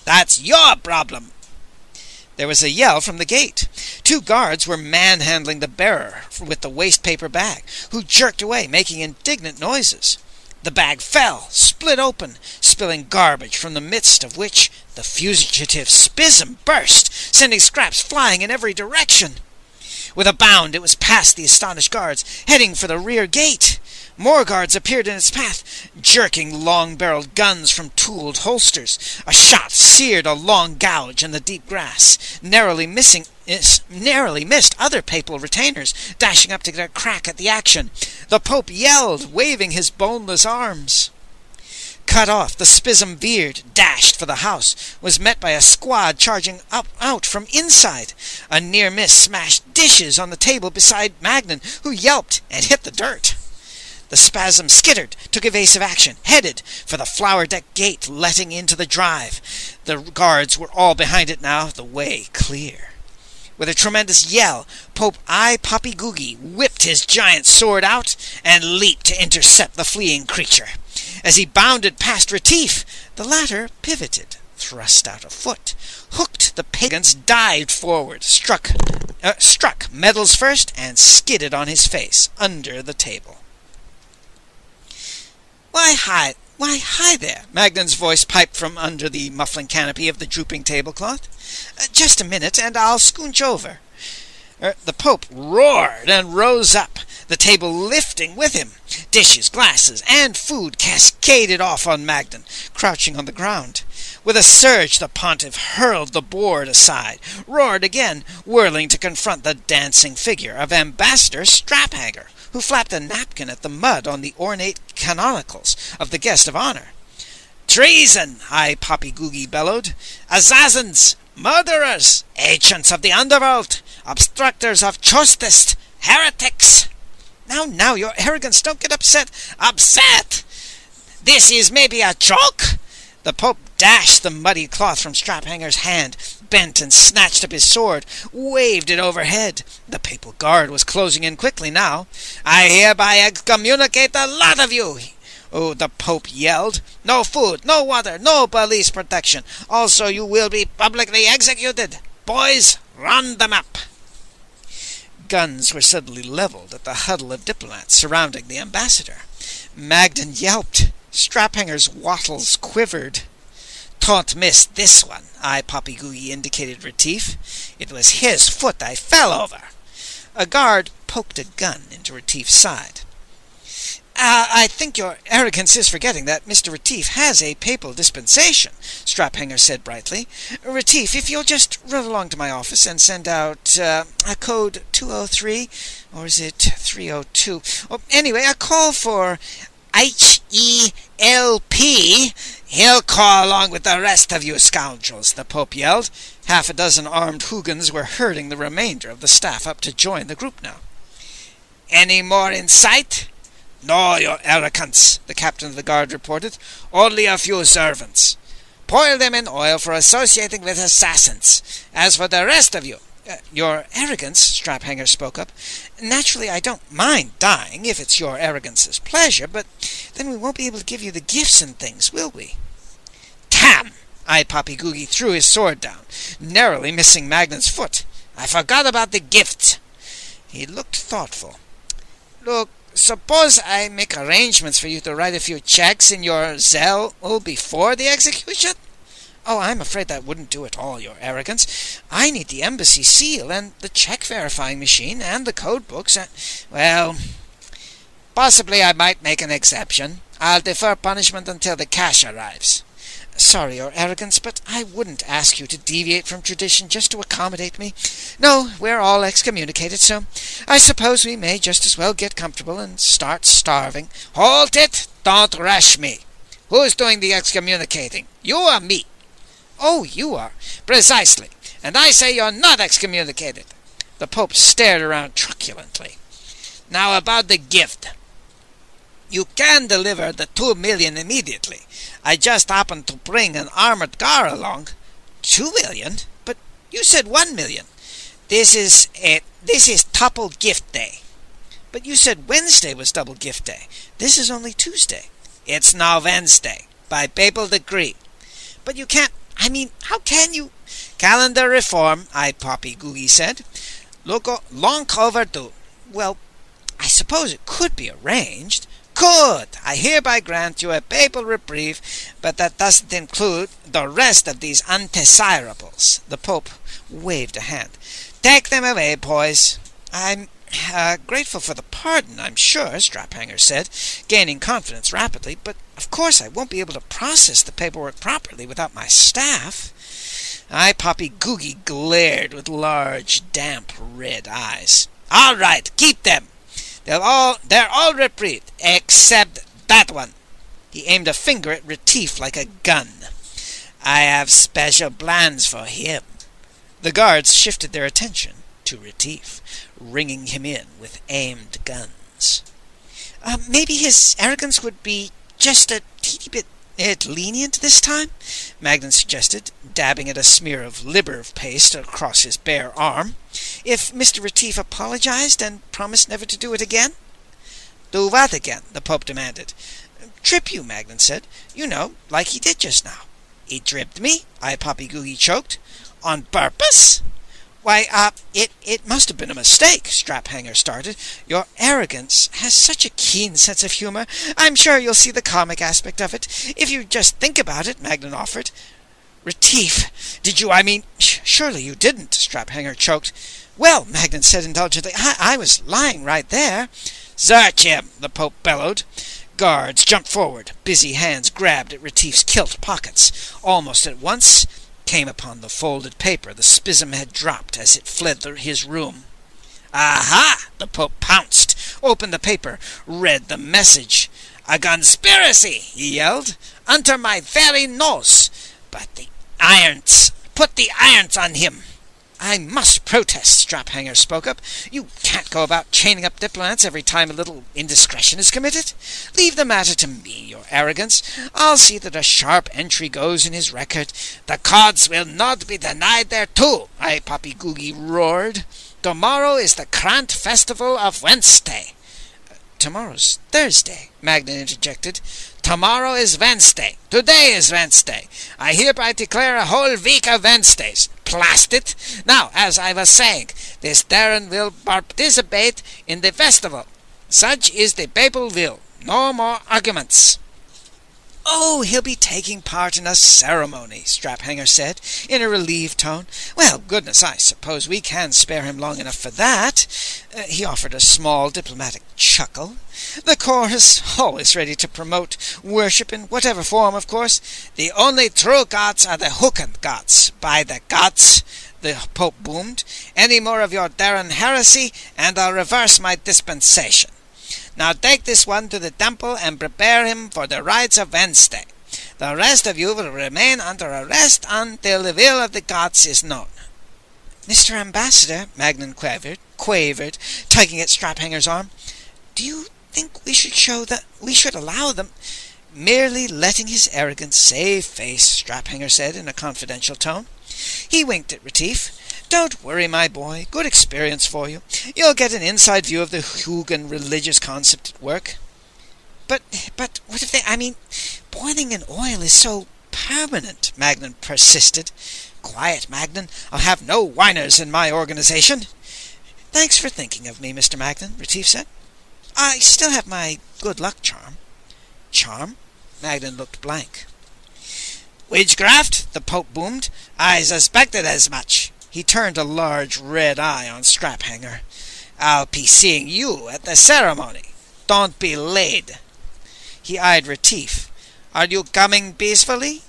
"That's your problem." There was a yell from the gate. 2 guards were manhandling the bearer with the waste paper bag, who jerked away, making indignant noises. The bag fell, split open, spilling garbage from the midst of which the fugitive spism burst, sending scraps flying in every direction. With a bound, it was past the astonished guards, heading for the rear gate. More guards appeared in its path, jerking long-barreled guns from tooled holsters. A shot seared a long gouge in the deep grass, narrowly missed other papal retainers, dashing up to get a crack at the action. The Pope yelled, waving his boneless arms. Cut off, the spasm veered, dashed for the house, was met by a squad charging out from inside. A near miss smashed dishes on the table beside Magnan, who yelped and hit the dirt. The spasm skittered, took evasive action, headed for the flower deck gate letting into the drive. The guards were all behind it now, the way clear. With a tremendous yell, Pope I Poppy Googie whipped his giant sword out and leaped to intercept the fleeing creature. As he bounded past Retief, the latter pivoted, thrust out a foot, hooked the pagans, dived forward, struck Medals first, and skidded on his face under the table. Why, hi there, Magnan's voice piped from under the muffling canopy of the drooping tablecloth. Just a minute, and I'll scooch over. The Pope roared and rose up, the table lifting with him. Dishes, glasses, and food cascaded off on Magnan, crouching on the ground. With a surge, the pontiff hurled the board aside, roared again, whirling to confront the dancing figure of Ambassador Straphanger, who flapped a napkin at the mud on the ornate canonicals of the guest of honor. "Treason!" I Poppy Googie bellowed. "Assassins! Murderers! Agents of the underworld! Obstructors of justice! Heretics!" Now, your arrogance, don't get upset. Upset! This is maybe a joke? The Pope dashed the muddy cloth from Straphanger's hand, bent and snatched up his sword, waved it overhead. The papal guard was closing in quickly now. "I hereby excommunicate the lot of you!" the Pope yelled. "No food, no water, no police protection. Also, you will be publicly executed. Boys, round them up." Guns were suddenly leveled at the huddle of diplomats surrounding the ambassador. Magnan yelped. Straphanger's wattles quivered. "Don't miss this one," I Poppy Googie indicated Retief. "It was his foot I fell over." A guard poked a gun into Retief's side. I think your arrogance is forgetting that Mr. Retief has a papal dispensation," Straphanger said brightly. "Retief, if you'll just run along to my office and send out a code 203, or is it 302? Anyway, a call for HELP. He'll call along with the rest of you scoundrels," the Pope yelled. Half a dozen armed hooligans were herding the remainder of the staff up to join the group now. "Any more in sight?" "No, your arrogance," the captain of the guard reported. "Only a few servants. Boil them in oil for associating with assassins. As for the rest of you—" "Your arrogance," Straphanger spoke up. "Naturally, I don't mind dying if it's your arrogance's pleasure, but then we won't be able to give you the gifts and things, will we?" "Tam!" I Poppy Googie threw his sword down, narrowly missing Magnan's foot. "I forgot about the gifts." He looked thoughtful. "Look, suppose I make arrangements for you to write a few checks in your cell before the execution?" "Oh, I'm afraid that wouldn't do at all, your arrogance. I need the embassy seal and the check-verifying machine and the code books and—" "Well, possibly I might make an exception. I'll defer punishment until the cash arrives." "Sorry, your arrogance, but I wouldn't ask you to deviate from tradition just to accommodate me. No, we're all excommunicated, so I suppose we may just as well get comfortable and start starving." "Hold it! Don't rush me. Who's doing the excommunicating? You or me?" "Oh, you are." "Precisely. And I say you're not excommunicated." The Pope stared around truculently. "Now about the gift. You can deliver the 2 million immediately. I just happened to bring an armored car along." 2 million? But you said 1 million. This is double gift day." "But you said Wednesday was double gift day. This is only Tuesday." "It's now Wednesday, by papal decree." "But you can't— how can you—" "Calendar reform," I Poppy Googie said. "Long overdue." "Well, I suppose it could be arranged." "Good! I hereby grant you a papal reprieve, but that doesn't include the rest of these undesirables." The Pope waved a hand. "Take them away, boys." "I'm grateful for the pardon, I'm sure," Straphanger said, gaining confidence rapidly, "but of course I won't be able to process the paperwork properly without my staff." I Poppy Googie glared with large, damp, red eyes. "All right, keep them. They're all reprieved, except that one." He aimed a finger at Retief like a gun. "I have special plans for him." The guards shifted their attention to Retief, ringing him in with aimed guns. "Maybe his arrogance would be just a teeny bit lenient this time," Magnan suggested, dabbing at a smear of liver paste across his bare arm. "If Mr. Retief apologized and promised never to do it again." "Do what again?" the Pope demanded. "Trip you," Magnan said. "You know, like he did just now." "He tripped me?" Poppygoogie choked. "On purpose?" "Why, it must have been a mistake," Straphanger started. "Your arrogance has such a keen sense of humor. I'm sure you'll see the comic aspect of it. If you just think about it," Magnan offered. "Retief, did you, surely you didn't," Straphanger choked. "Well," Magnan said indulgently, I was lying right there." "Search him," the Pope bellowed. Guards jumped forward. Busy hands grabbed at Retief's kilt pockets. Almost at once came upon the folded paper the Spism had dropped as it fled his room. "Aha!" the Pope pounced, opened the paper, read the message. "A conspiracy!" he yelled. "Under my very nose! Put the irons on him!" "I must protest," Straphanger spoke up. "You can't go about chaining up diplomats every time a little indiscretion is committed. Leave the matter to me, your arrogance. I'll see that a sharp entry goes in his record." "The gods will not be denied their too," Poppygoogie roared. "Tomorrow is the grand festival of Wednesday." "Tomorrow's Thursday," Magnan interjected. "Tomorrow is Wednesday. Today is Wednesday. I hereby declare a whole week of Wednesdays. Blast it! Now, as I was saying, this Darren will participate in the festival. Such is the papal will. No more arguments." "Oh, he'll be taking part in a ceremony," Straphanger said, in a relieved tone. "Well, goodness, I suppose we can spare him long enough for that." He offered a small diplomatic chuckle. "The Corps is always ready to promote worship in whatever form, of course." "The only true gods are the hooked gods. By the gods," the Pope boomed. "Any more of your Darren heresy, and I'll reverse my dispensation. Now take this one to the temple and prepare him for the rites of Wednesday. The rest of you will remain under arrest until the will of the gods is known." "Mr. Ambassador," Magnan quavered, tugging at Straphanger's arm, "do you think we should allow them—" "Merely letting his arrogance save face," Straphanger said in a confidential tone. He winked at Retief. "Don't worry, my boy. Good experience for you. You'll get an inside view of the Hugan religious concept at work." But what if boiling in oil is so permanent," Magnan persisted. "Quiet, Magnan. I'll have no whiners in my organization." "Thanks for thinking of me, Mr. Magnan," Retief said. "I still have my good luck charm." "Charm?" Magnan looked blank. "Witchcraft?" the Pope boomed. "I suspected as much." He turned a large red eye on Straphanger. "I'll be seeing you at the ceremony. Don't be late." He eyed Retief. "Are you coming peacefully?"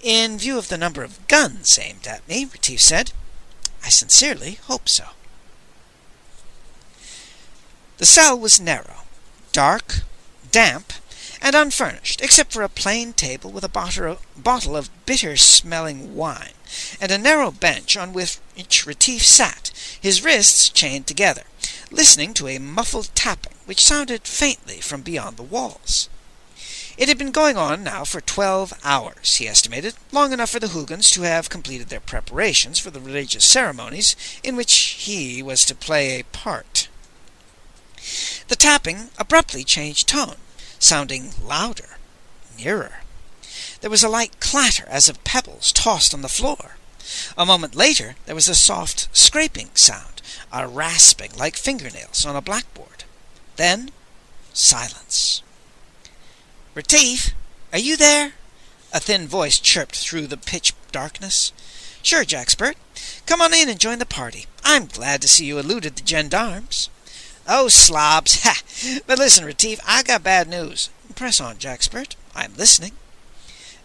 "In view of the number of guns aimed at me," Retief said, "I sincerely hope so." The cell was narrow, dark, damp, and unfurnished, except for a plain table with a bottle of bitter-smelling wine, and a narrow bench on which Retief sat, his wrists chained together, listening to a muffled tapping which sounded faintly from beyond the walls. It had been going on now for 12 hours, he estimated, long enough for the Hugans to have completed their preparations for the religious ceremonies in which he was to play a part. The tapping abruptly changed tone, sounding louder, nearer. There was a light clatter as of pebbles tossed on the floor. A moment later there was a soft scraping sound, a rasping like fingernails on a blackboard. Then silence. "Retief, are you there?" a thin voice chirped through the pitch darkness. "Sure, Jackspert. Come on in and join the party. I'm glad to see you eluded the gendarmes." "Oh, slobs, ha! But listen, Retief, I got bad news." "Press on, Jackspert. I'm listening."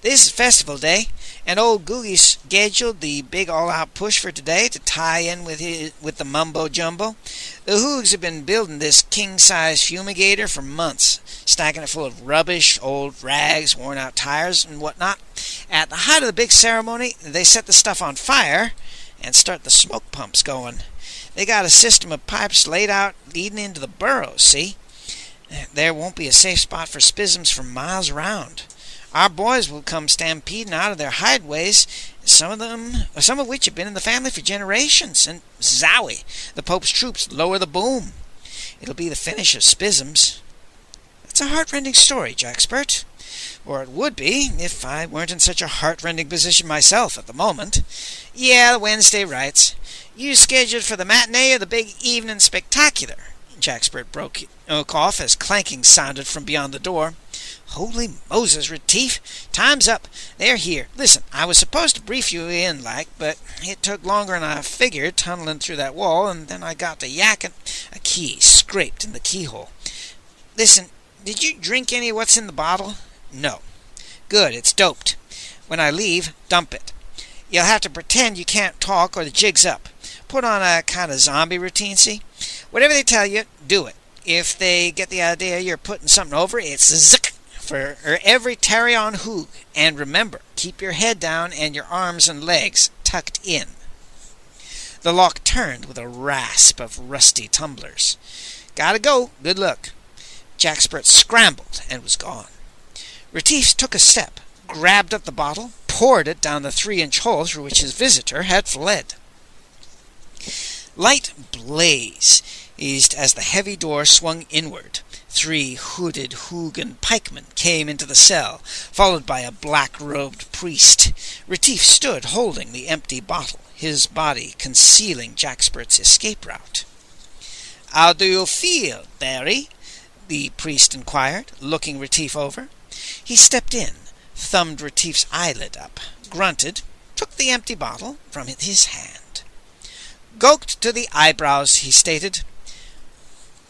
This is festival day, and old Googie scheduled the big all-out push for today to tie in with the mumbo-jumbo. The Hoogs have been building this king-size fumigator for months, stacking it full of rubbish, old rags, worn-out tires, and whatnot. At the height of the big ceremony, they set the stuff on fire and start the smoke pumps going. They got a system of pipes laid out leading into the burrows, see? There won't be a safe spot for spisms for miles around. Our boys will come stampeding out of their hideaways, some of which have been in the family for generations, and zowie, the Pope's troops lower the boom. It'll be the finish of spisms. It's a heart-rending story, Jackspert. Or it would be, if I weren't in such a heart-rending position myself at the moment. Yeah, the Wednesday rights. You scheduled for the matinee or the big evening spectacular? Jackspert broke off as clanking sounded from beyond the door. Holy Moses, Retief! Time's up. They're here. Listen, I was supposed to brief you in, but it took longer than I figured, tunneling through that wall, and then I got to yakking. A key scraped in the keyhole. Listen, did you drink any of what's in the bottle? No. Good, it's doped. When I leave, dump it. You'll have to pretend you can't talk or the jig's up. Put on a kind of zombie routine, see? Whatever they tell you, do it. If they get the idea you're putting something over, it's zick for every Tarion Hoog. And remember, keep your head down and your arms and legs tucked in. The lock turned with a rasp of rusty tumblers. Gotta go. Good luck. Jackspert scrambled and was gone. Retief took a step, grabbed up the bottle, poured it down the 3-inch hole through which his visitor had fled. Light blazed as the heavy door swung inward. 3 hooded Hoogan pikemen came into the cell, followed by a black-robed priest. Retief stood holding the empty bottle, his body concealing Jackspert's escape route. "How do you feel, Barry?" the priest inquired, looking Retief over. He stepped in, thumbed Retief's eyelid up, grunted, took the empty bottle from his hand. "Goked to the eyebrows," he stated.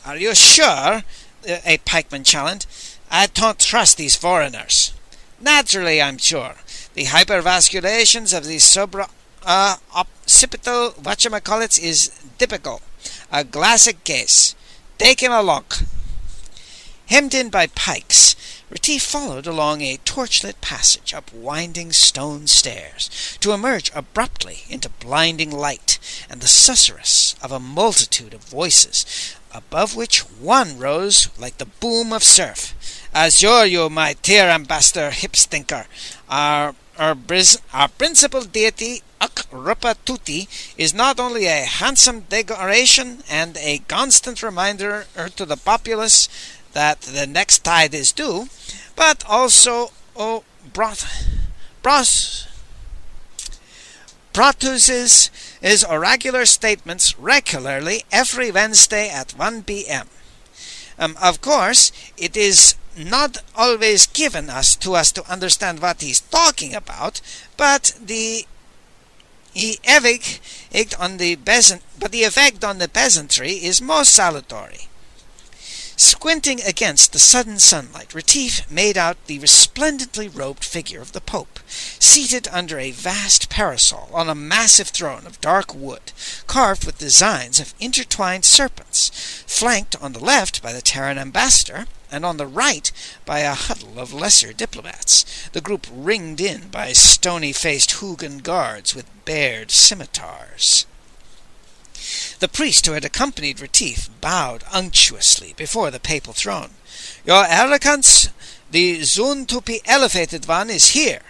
"Are you sure?" a pikeman challenged. "I don't trust these foreigners." "Naturally, I'm sure. The hypervasculations of the occipital whatchamacallits is typical. A classic case. Take him along." Hemmed in by pikes, Retief followed along a torchlit passage up winding stone stairs, to emerge abruptly into blinding light and the susurrus of a multitude of voices, above which one rose like the boom of surf. "Assure you, my dear Ambassador Hipstinker, our principal deity, Rupa Tutti, is not only a handsome decoration and a constant reminder to the populace that the next tide is due, but also produces his oracular statements regularly every Wednesday at 1 p.m. Of course, it is not always given to us to understand what he's talking about, but the effect on the peasantry is most salutary. Squinting against the sudden sunlight, Retief made out the resplendently robed figure of the Pope, seated under a vast parasol on a massive throne of dark wood, carved with designs of intertwined serpents, flanked on the left by the Terran ambassador, and on the right by a huddle of lesser diplomats, the group ringed in by stony-faced Hoogan guards with bared scimitars. The priest who had accompanied Retief bowed unctuously before the papal throne. "Your Arrogance, the soon-to-be elevated one is here."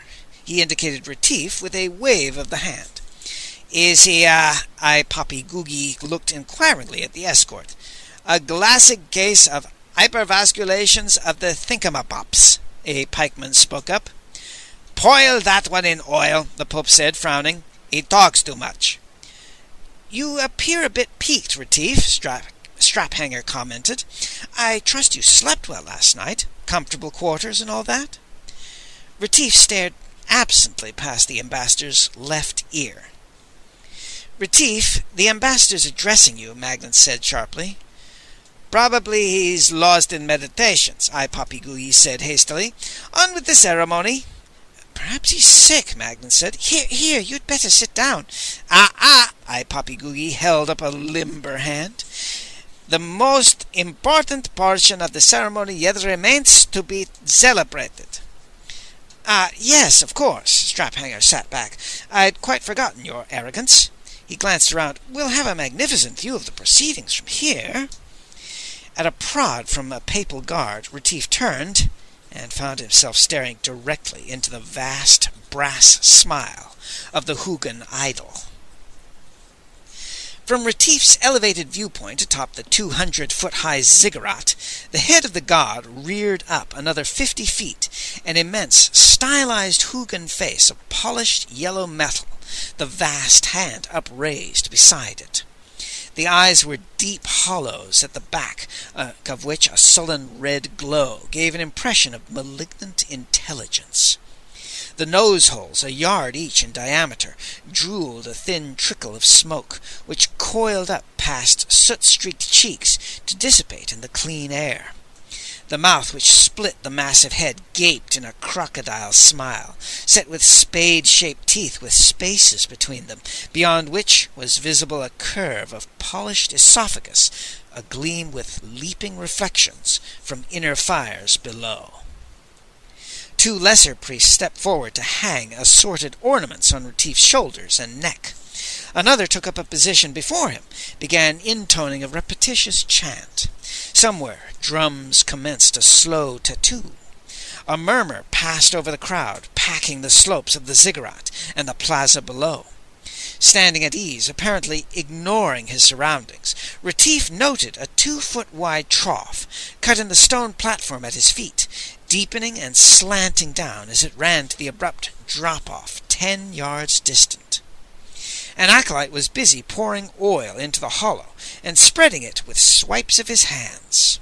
He indicated Retief with a wave of the hand. "Is he, Poppy Googie looked inquiringly at the escort. "A classic case of hypervasculations of the thinkamabops," a pikeman spoke up. "Boil that one in oil," the Pope said, frowning. "He talks too much." "You appear a bit peaked, Retief," Straphanger commented. "I trust you slept well last night? Comfortable quarters and all that?" Retief stared absently past the ambassador's left ear. "Retief, the ambassador's addressing you," Magnan said sharply. "Probably he's lost in meditations," Poppy Googie said hastily. "On with the ceremony." Perhaps he's sick, Magnan said. Here, you'd better sit down. Ah! Ipoppygoogie held up a limber hand. The most important portion of the ceremony yet remains to be celebrated. Yes, of course. Straphanger sat back. I'd quite forgotten your arrogance. He glanced around. We'll have a magnificent view of the proceedings from here. At a prod from a papal guard, Retief turned and found himself staring directly into the vast brass smile of the Hugin idol. From Retief's elevated viewpoint atop the 200-foot-high ziggurat, the head of the god reared up another 50 feet, an immense, stylized Hugin face of polished yellow metal, the vast hand upraised beside it. The eyes were deep hollows at the back, of which a sullen red glow gave an impression of malignant intelligence. The nose holes, a yard each in diameter, drooled a thin trickle of smoke, which coiled up past soot-streaked cheeks to dissipate in the clean air. The mouth which split the massive head gaped in a crocodile smile, set with spade-shaped teeth with spaces between them, beyond which was visible a curve of polished esophagus, agleam with leaping reflections from inner fires below. Two lesser priests stepped forward to hang assorted ornaments on Retief's shoulders and neck. Another took up a position before him, began intoning a repetitious chant. Somewhere drums commenced a slow tattoo. A murmur passed over the crowd, packing the slopes of the ziggurat and the plaza below. Standing at ease, apparently ignoring his surroundings, Retief noted a 2-foot-wide trough cut in the stone platform at his feet, deepening and slanting down as it ran to the abrupt drop-off 10 yards distant. An acolyte was busy pouring oil into the hollow and spreading it with swipes of his hands.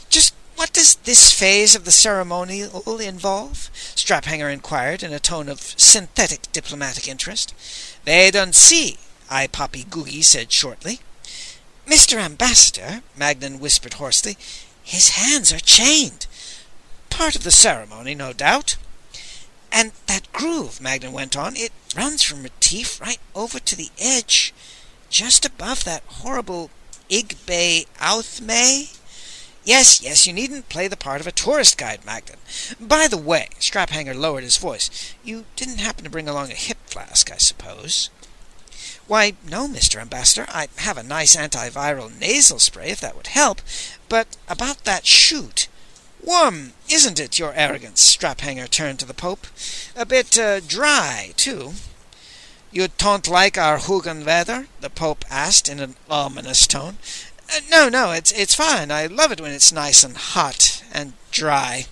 "Just what does this phase of the ceremonial involve?" Straphanger inquired in a tone of synthetic diplomatic interest. "Wait and see," Ipoppygoogie said shortly. "Mr. Ambassador," Magnan whispered hoarsely, "his hands are chained." "Part of the ceremony, no doubt." "And that groove," Magnan went on, "it runs from Retief right over to the edge, just above that horrible Igbe Outhme." Yes, you needn't play the part of a tourist guide, Magnan. By the way," Straphanger lowered his voice, "you didn't happen to bring along a hip flask, I suppose?" "Why, no, Mr. Ambassador. I have a nice antiviral nasal spray, if that would help. But about that shoot—" "Warm, isn't it, your arrogance?" Straphanger turned to the Pope. "A bit dry, too." "You don't like our Hugin weather?" the Pope asked in an ominous tone. No, it's fine. I love it when it's nice and hot and dry."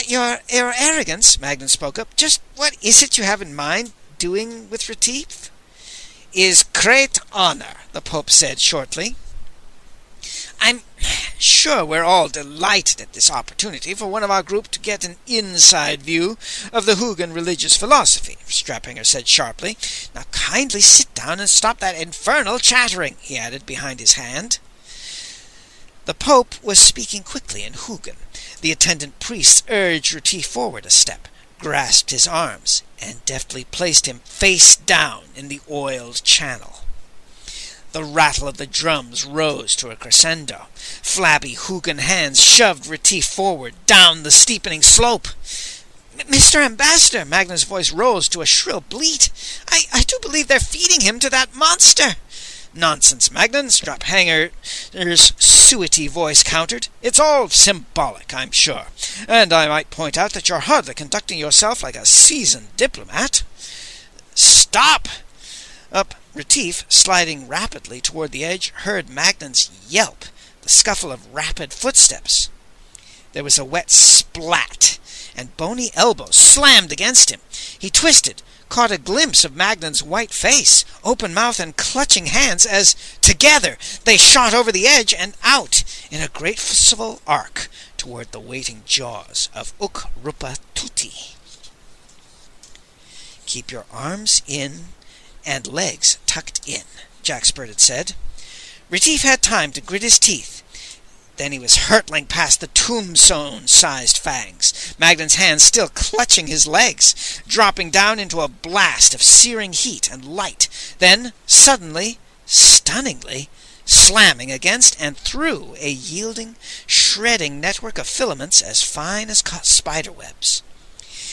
Your arrogance," Magnan spoke up. "Just what is it you have in mind doing with Retief?" "Is great honor," the Pope said shortly. "I'm sure we're all delighted at this opportunity for one of our group to get an inside view of the Hugin religious philosophy," Straphanger said sharply. "Now kindly sit down and stop that infernal chattering," he added behind his hand. The Pope was speaking quickly in Hugin. The attendant priests urged Retief forward a step, grasped his arms, and deftly placed him face down in the oiled channel. The rattle of the drums rose to a crescendo. Flabby Hugin hands shoved Retief forward, down the steepening slope. "Mr. Ambassador," Magnan's voice rose to a shrill bleat, I do believe they're feeding him to that monster." "Nonsense, Magnan," Straphanger's suety voice countered. "It's all symbolic, I'm sure. And I might point out that you're hardly conducting yourself like a seasoned diplomat." "Stop!" Retief, sliding rapidly toward the edge, heard Magnan's yelp, the scuffle of rapid footsteps. There was a wet splat, and bony elbows slammed against him. He twisted, caught a glimpse of Magnan's white face, open mouth and clutching hands as, together, they shot over the edge and out in a graceful arc toward the waiting jaws of Ukrupa Tuti. "Keep your arms in and legs tucked in," Jack Spurt had said. Retief had time to grit his teeth. Then he was hurtling past the tombstone-sized fangs, Magnan's hands still clutching his legs, dropping down into a blast of searing heat and light, then, suddenly, stunningly, slamming against and through a yielding, shredding network of filaments as fine as spiderwebs.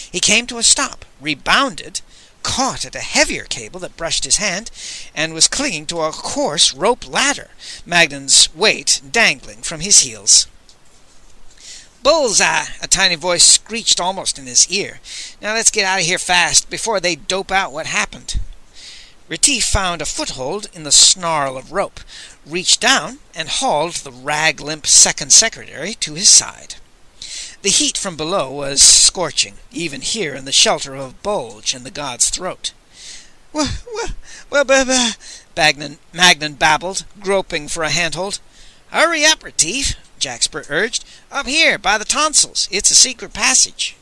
He came to a stop, rebounded, caught at a heavier cable that brushed his hand, and was clinging to a coarse rope ladder, Magnan's weight dangling from his heels. "Bullseye!" a tiny voice screeched almost in his ear. "Now let's get out of here fast, before they dope out what happened." Retief found a foothold in the snarl of rope, reached down, and hauled the rag-limp second secretary to his side. The heat from below was scorching, even here in the shelter of a bulge in the god's throat. Well, Magnan babbled, groping for a handhold. "Hurry up, Retief," Jaxpert urged. "Up here, by the tonsils. It's a secret passage."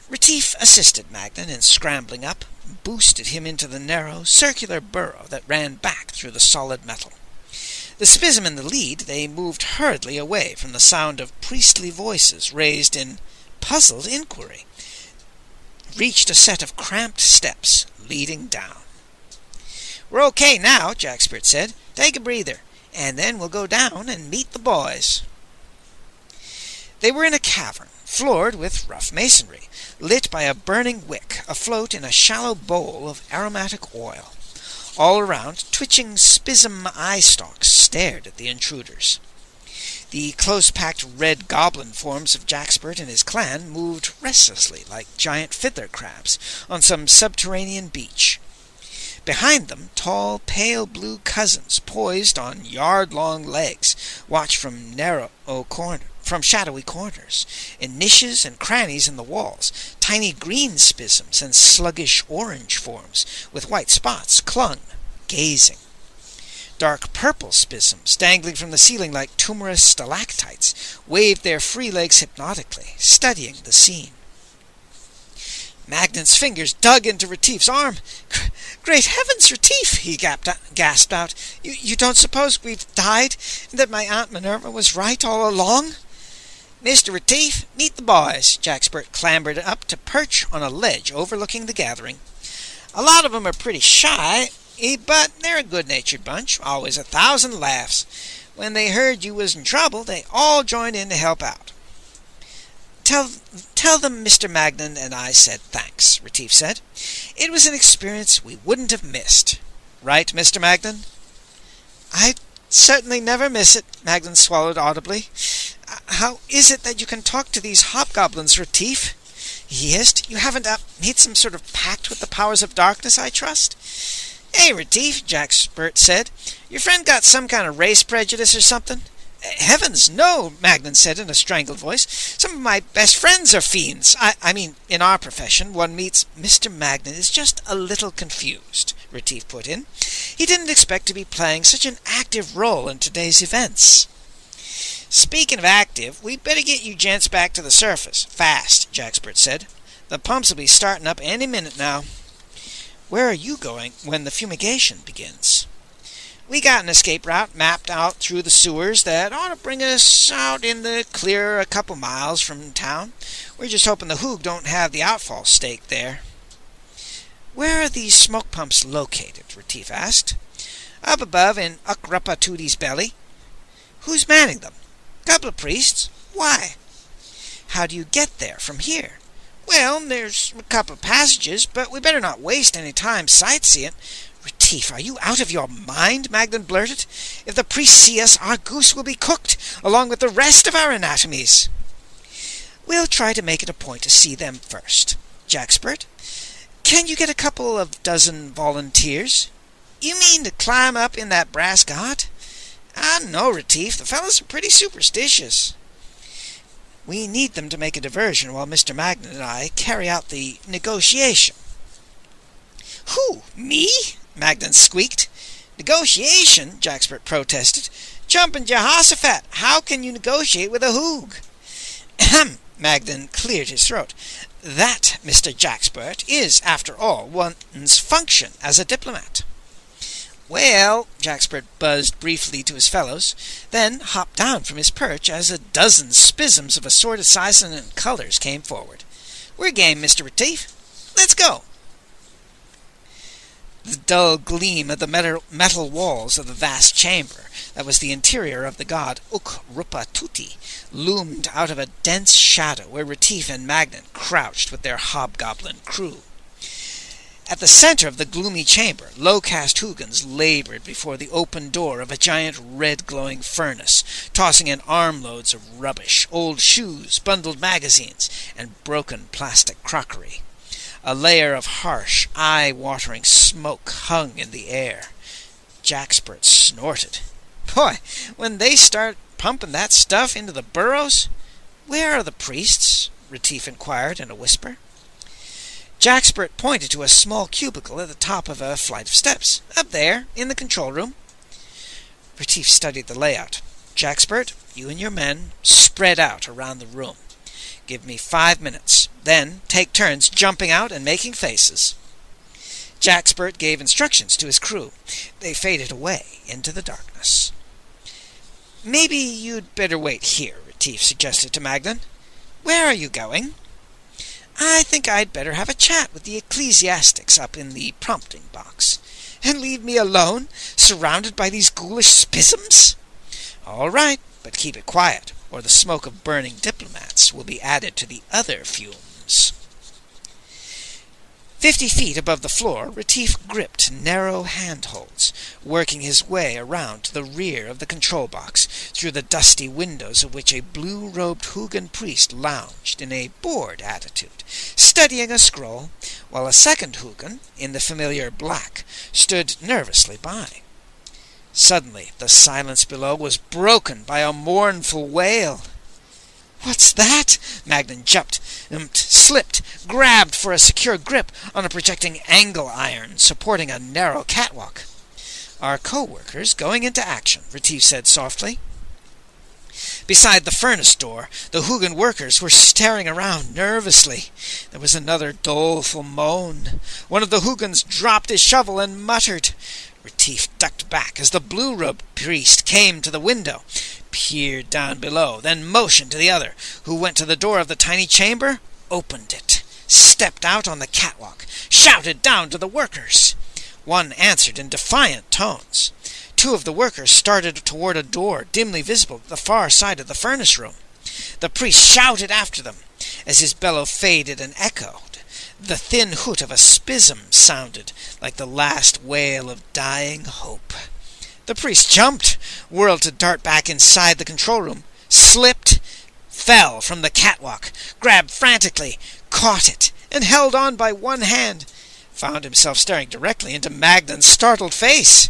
Retief assisted Magnan in scrambling up, boosted him into the narrow, circular burrow that ran back through the solid metal. The Spism in the lead, they moved hurriedly away from the sound of priestly voices raised in puzzled inquiry, reached a set of cramped steps leading down. "We're okay now," Jaxpert said. "Take a breather, and then we'll go down and meet the boys." They were in a cavern, floored with rough masonry, lit by a burning wick afloat in a shallow bowl of aromatic oil. All around, twitching Spism eye stalks stared at the intruders. The close-packed red goblin forms of Jaxpert and his clan moved restlessly like giant fiddler crabs on some subterranean beach. Behind them, tall, pale blue cousins, poised on yard-long legs, watched from shadowy corners, in niches and crannies in the walls. Tiny green Spisms and sluggish orange forms with white spots clung, gazing. Dark purple Spisms, dangling from the ceiling like tumorous stalactites, waved their free legs hypnotically, studying the scene. Magnan's fingers dug into Retief's arm. "Great heavens, Retief!" he gasped out. You don't suppose we've died, and that my Aunt Minerva was right all along?" "Mr. Retief, meet the boys." Jaxpert clambered up to perch on a ledge overlooking the gathering. "A lot of 'em are pretty shy, but they're a good-natured bunch, always 1,000 laughs. When they heard you was in trouble, they all joined in to help out." Tell them Mr. Magnan and I said thanks," Retief said. "It was an experience we wouldn't have missed. Right, Mr. Magnan?" "I certainly never miss it," Magnan swallowed audibly. "How is it that you can talk to these hobgoblins, Retief?" he hissed. "You haven't made some sort of pact with the powers of darkness, I trust?" "Hey, Retief," Jaxpert said. "Your friend got some kind of race prejudice or something?" "Heavens, no," Magnan said in a strangled voice. "Some of my best friends are fiends. I mean, in our profession, one meets—" "Mr. Magnan is just a little confused," Retief put in. "He didn't expect to be playing such an active role in today's events." "Speaking of active, we'd better get you gents back to the surface. Fast," Jaxpert said. "The pumps will be starting up any minute now." "Where are you going when the fumigation begins?" "We got an escape route mapped out through the sewers that ought to bring us out in the clear a couple miles from town. We're just hoping the Hoog don't have the outfall staked there." "Where are these smoke pumps located?" Retief asked. "Up above in Ukrapa Tootie's belly." "Who's manning them?" "Couple of priests." "Why?" "How do you get there from here?" "Well, there's a couple of passages, but we better not waste any time sightseeing." "Retief, are you out of your mind?" Magnan blurted. "If the priests see us, our goose will be cooked, along with the rest of our anatomies." "We'll try to make it a point to see them first. Jaxpert, can you get a couple of dozen volunteers?" "You mean to climb up in that brass god?" "No, Retief, the fellows are pretty superstitious." "We need them to make a diversion while Mr. Magnan and I carry out the negotiation." "Who, me?" Magnan squeaked. "Negotiation?" Jaxpert protested. "Jumping Jehoshaphat, how can you negotiate with a Hoog?" "Ahem," Magnan cleared his throat. "That, Mr. Jaxpert, is, after all, one's function as a diplomat." Well, Jackspert buzzed briefly to his fellows, then hopped down from his perch as a dozen spisms of assorted sizes and colors came forward. "We're game, Mr. Retief. Let's go." The dull gleam of the metal walls of the vast chamber that was the interior of the god Uk-Rupa-Tuti loomed out of a dense shadow where Retief and Magnan crouched with their hobgoblin crew. At the center of the gloomy chamber, low-caste Hoogans labored before the open door of a giant red-glowing furnace, tossing in armloads of rubbish, old shoes, bundled magazines, and broken plastic crockery. A layer of harsh, eye-watering smoke hung in the air. Jackspert snorted. "Boy, when they start pumping that stuff into the burrows—" "Where are the priests?" Retief inquired in a whisper. Jackspert pointed to a small cubicle at the top of a flight of steps. "Up there, in the control room." Retief studied the layout. "Jackspert, you and your men spread out around the room. Give me 5 minutes. Then take turns jumping out and making faces." Jackspert gave instructions to his crew. They faded away into the darkness. "Maybe you'd better wait here," Retief suggested to Magnan. "Where are you going?" "I think I'd better have a chat with the ecclesiastics up in the prompting box." "And leave me alone, surrounded by these ghoulish spisms?" "All right, but keep it quiet, or the smoke of burning diplomats will be added to the other fumes." 50 feet above the floor, Retief gripped narrow handholds, working his way around to the rear of the control box, through the dusty windows of which a blue-robed Hoogan priest lounged in a bored attitude, studying a scroll, while a second Hoogan, in the familiar black, stood nervously by. Suddenly, the silence below was broken by a mournful wail. "What's that?" Magnan jumped, slipped, grabbed for a secure grip on a projecting angle iron supporting a narrow catwalk. "Our co-workers going into action," Retief said softly. Beside the furnace door, the Hoogan workers were staring around nervously. There was another doleful moan. One of the Hoogans dropped his shovel and muttered. Retief ducked back as the blue-robed priest came to the window, peered down below, then motioned to the other, who went to the door of the tiny chamber, opened it, stepped out on the catwalk, shouted down to the workers. One answered in defiant tones. 2 of the workers started toward a door dimly visible at the far side of the furnace room. The priest shouted after them. As his bellow faded and echoed, the thin hoot of a spism sounded like the last wail of dying hope. The priest jumped, whirled to dart back inside the control room, slipped, fell from the catwalk, grabbed frantically, caught it, and held on by one hand, found himself staring directly into Magnan's startled face.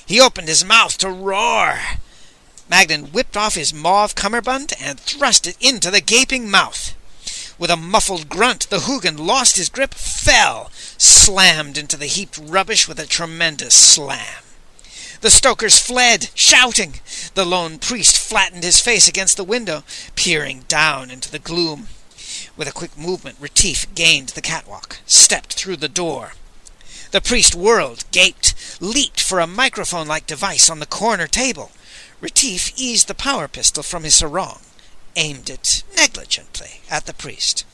He opened his mouth to roar. Magnan whipped off his mauve cummerbund and thrust it into the gaping mouth. With a muffled grunt, the Hoogan lost his grip, fell, slammed into the heaped rubbish with a tremendous slam. The stokers fled, shouting. The lone priest flattened his face against the window, peering down into the gloom. With a quick movement, Retief gained the catwalk, stepped through the door. The priest whirled, gaped, leaped for a microphone-like device on the corner table. Retief eased the power pistol from his sarong, aimed it negligently at the priest.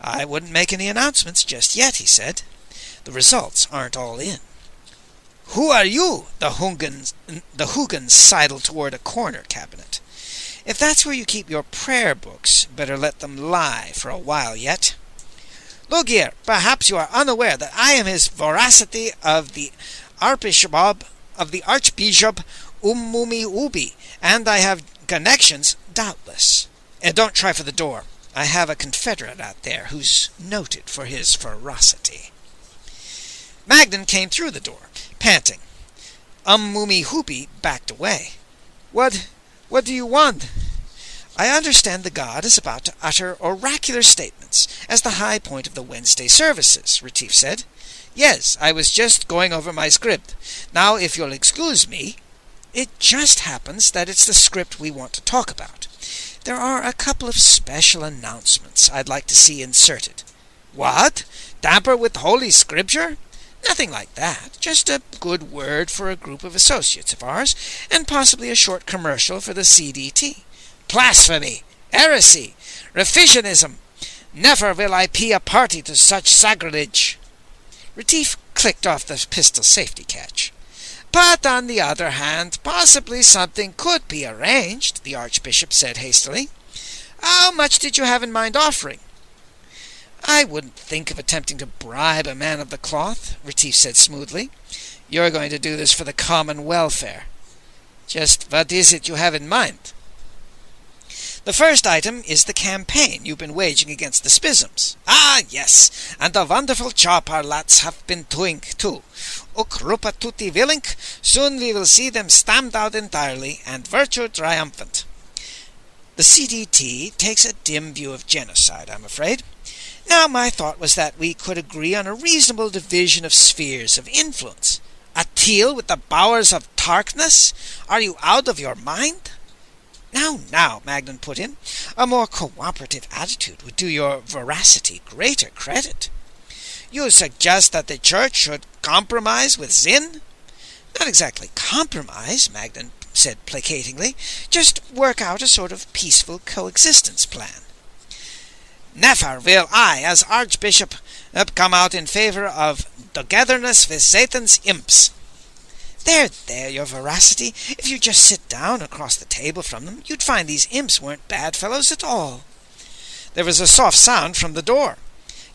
"I wouldn't make any announcements just yet," he said. "The results aren't all in." "Who are you?" The Hoogans sidled toward a corner cabinet. "If that's where you keep your prayer books, better let them lie for a while yet." "Look here, perhaps you are unaware that I am his voracity of the Archbishop Ummumi Ubi, and I have connections." "Doubtless. And don't try for the door. I have a confederate out there who's noted for his ferocity." Magnan came through the door, panting. Ummumi Hubi backed away. What do you want?" "I understand the god is about to utter oracular statements as the high point of the Wednesday services," Retief said. "Yes, I was just going over my script. Now, if you'll excuse me—" "It just happens that it's the script we want to talk about. There are a couple of special announcements I'd like to see inserted." "What? Tamper with Holy Scripture?" Nothing like that. Just a good word for a group of associates of ours, and possibly a short commercial for the CDT. Blasphemy! Heresy! Revisionism! Never will I pay a party to such sacrilege. Retief clicked off the pistol safety catch. But on the other hand, possibly something could be arranged, the Archbishop said hastily. How much did you have in mind offering? I wouldn't think of attempting to bribe a man of the cloth, Retief said smoothly. You're going to do this for the common welfare. Just what is it you have in mind? The first item is the campaign you've been waging against the schisms. Ah, yes, and a wonderful job our lads have been doing, too. Ukrupa tutti willink, soon we will see them stamped out entirely, and virtue triumphant. The CDT takes a dim view of genocide, I'm afraid. Now, my thought was that we could agree on a reasonable division of spheres of influence. A deal with the bowers of darkness? Are you out of your mind? Now, Magnan put in. A more cooperative attitude would do your veracity greater credit. You suggest that the Church should compromise with sin? Not exactly compromise, Magnan said placatingly. Just work out a sort of peaceful coexistence plan. Never will I, as Archbishop, come out in favor of togetherness with Satan's imps. There, your veracity. If you just sit down across the table from them, you'd find these imps weren't bad fellows at all. There was a soft sound from the door.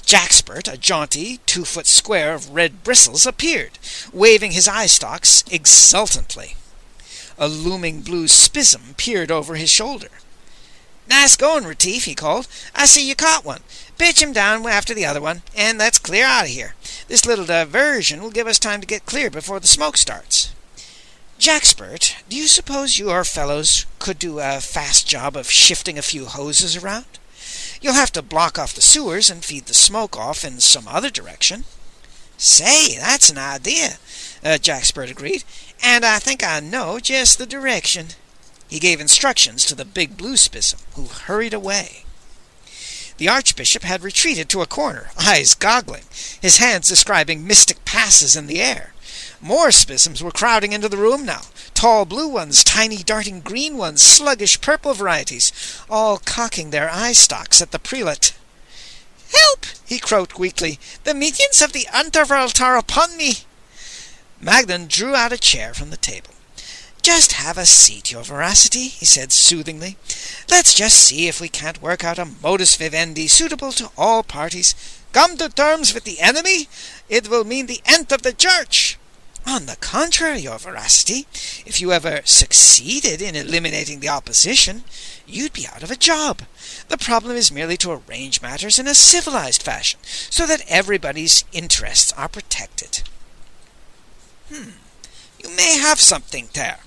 Jackspert, a jaunty 2-foot square of red bristles, appeared, waving his eye stalks exultantly. A looming blue spism peered over his shoulder. Nice going, Retief, he called. I see you caught one. Pitch him down after the other one, and let's clear out of here. This little diversion will give us time to get clear before the smoke starts. Jackspert, do you suppose your fellows could do a fast job of shifting a few hoses around? You'll have to block off the sewers and feed the smoke off in some other direction. Say, that's an idea, Jackspert agreed, and I think I know just the direction. He gave instructions to the big blue spism, who hurried away. The Archbishop had retreated to a corner, eyes goggling, his hands describing mystic passes in the air. More spisms were crowding into the room now, tall blue ones, tiny darting green ones, sluggish purple varieties, all cocking their eye stalks at the prelate. "Help!" he croaked weakly. "The minions of the underworld are upon me!" Magnan drew out a chair from the table. "Just have a seat, your veracity," he said soothingly. "Let's just see if we can't work out a modus vivendi suitable to all parties. Come to terms with the enemy? It will mean the end of the Church." "On the contrary, your veracity, if you ever succeeded in eliminating the opposition, you'd be out of a job. The problem is merely to arrange matters in a civilized fashion, so that everybody's interests are protected." You may have something there.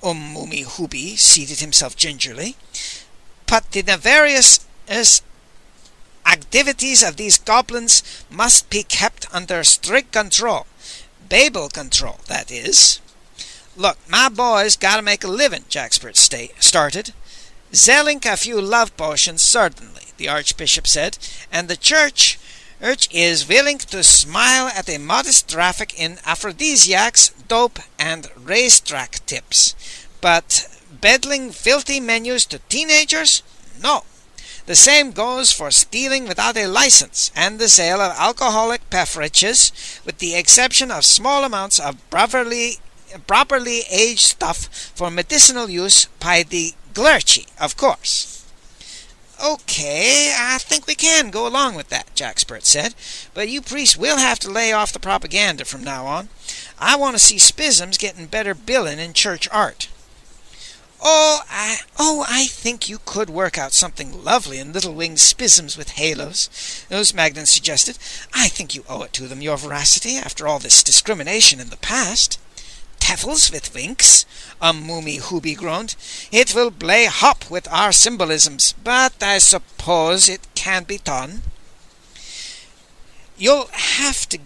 Mumi Hubi seated himself gingerly. But the various activities of these goblins must be kept under strict control. Babel control, that is. Look, my boys gotta make a living, Jackspert started. Selling a few love potions, certainly, the Archbishop said, and the Church is willing to smile at a modest traffic in aphrodisiacs, dope, and racetrack tips. But peddling filthy menus to teenagers? No. The same goes for stealing without a license and the sale of alcoholic beverages, with the exception of small amounts of properly aged stuff for medicinal use by the clergy, of course. "Okay, I think we can go along with that," Jackspert said, "but you priests will have to lay off the propaganda from now on. I want to see spisms getting better billing in church art." I think you could work out something lovely in little winged spisms with halos," Magnan suggested. "I think you owe it to them, your veracity, after all this discrimination in the past." "Devils with winks," Mumi Hubi groaned. "It will play hop with our symbolisms, but I suppose it can be done." You'll have to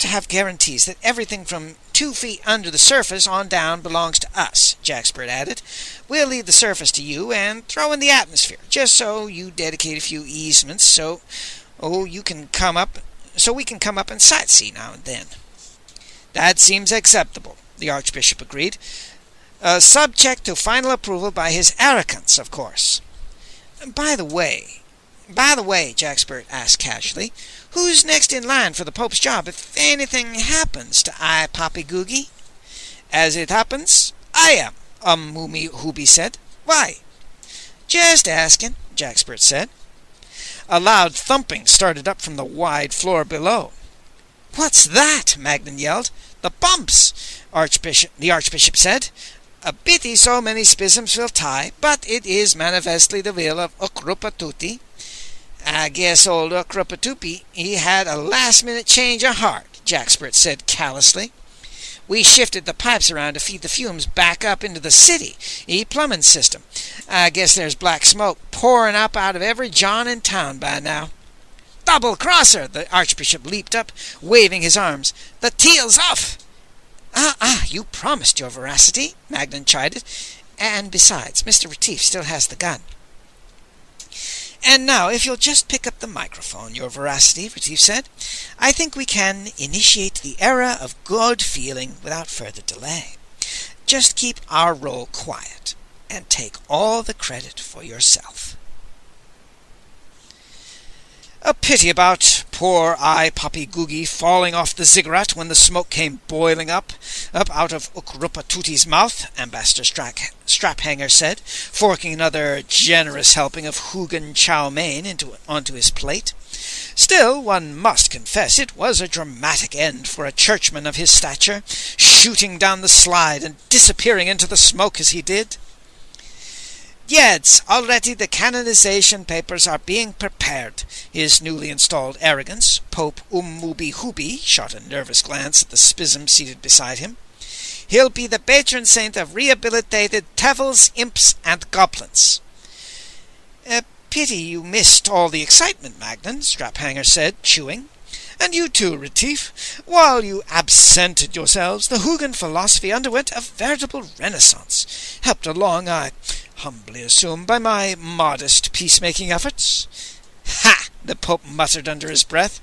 have guarantees that everything from 2 feet under the surface on down belongs to us," Jackspert added. "We'll leave the surface to you and throw in the atmosphere, just so you dedicate a few easements so you can come up so we can come up and sightsee now and then." "That seems acceptable," the Archbishop agreed. "Subject to final approval by His Arrogance, of course." By the way, Jack Spurt asked casually, "who's next in line for the Pope's job if anything happens to I Poppy Googie?" "As it happens, I am," Moomy Hooby said. "Why?" "Just asking," Jack Spurt said. A loud thumping started up from the wide floor below. "What's that?" Magnan yelled. "The bumps," the Archbishop said. "A pity so many spizms will tie, but it is manifestly the will of Ukrupatuti. I guess old Ukrupatupi, he had a last-minute change of heart," Jack Spurt said callously. "We shifted the pipes around to feed the fumes back up into the city, plumbing system. I guess there's black smoke pouring up out of every John in town by now." "Double-crosser!" The Archbishop leaped up, waving his arms. "The teal's off!" You promised, your veracity," Magnan chided. "And besides, Mr. Retief still has the gun." "And now, if you'll just pick up the microphone, your veracity," Retief said, "I think we can initiate the era of good feeling without further delay. Just keep our role quiet, and take all the credit for yourself." A pity about poor I Poppy Googie falling off the ziggurat when the smoke came boiling up out of Ukrupatuti's mouth, Ambassador Straphanger said, forking another generous helping of Hoogan chow mein onto his plate. Still, one must confess it was a dramatic end for a churchman of his stature, shooting down the slide and disappearing into the smoke as he did. "Yes, already the canonization papers are being prepared." His newly installed arrogance, Pope Mooby Hooby, shot a nervous glance at the spizm seated beside him. "He'll be the patron saint of rehabilitated devils, imps, and goblins." "A pity you missed all the excitement, Magnan," Straphanger said, chewing. "And you too, Retief. While you absented yourselves, the Hoogan philosophy underwent a veritable renaissance, helped along, I humbly assume, by my modest peacemaking efforts." "Ha!" the Pope muttered under his breath.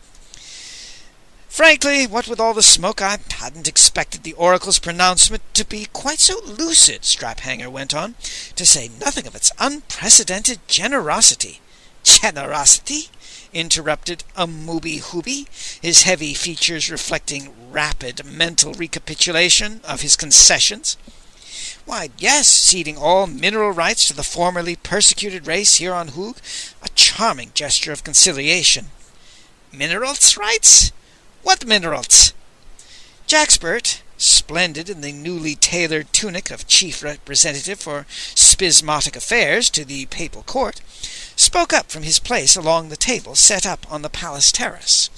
"Frankly, what with all the smoke, I hadn't expected the oracle's pronouncement to be quite so lucid," Straphanger went on, "to say nothing of its unprecedented generosity." "Generosity?" interrupted Mooby Hooby, his heavy features reflecting rapid mental recapitulation of his concessions. "Why, yes, ceding all mineral rights to the formerly persecuted race here on Hoog, a charming gesture of conciliation." "Minerals rights? What minerals?" Jack Spurt, splendid in the newly tailored tunic of chief representative for spasmodic affairs to the papal court, spoke up from his place along the table set up on the palace terrace.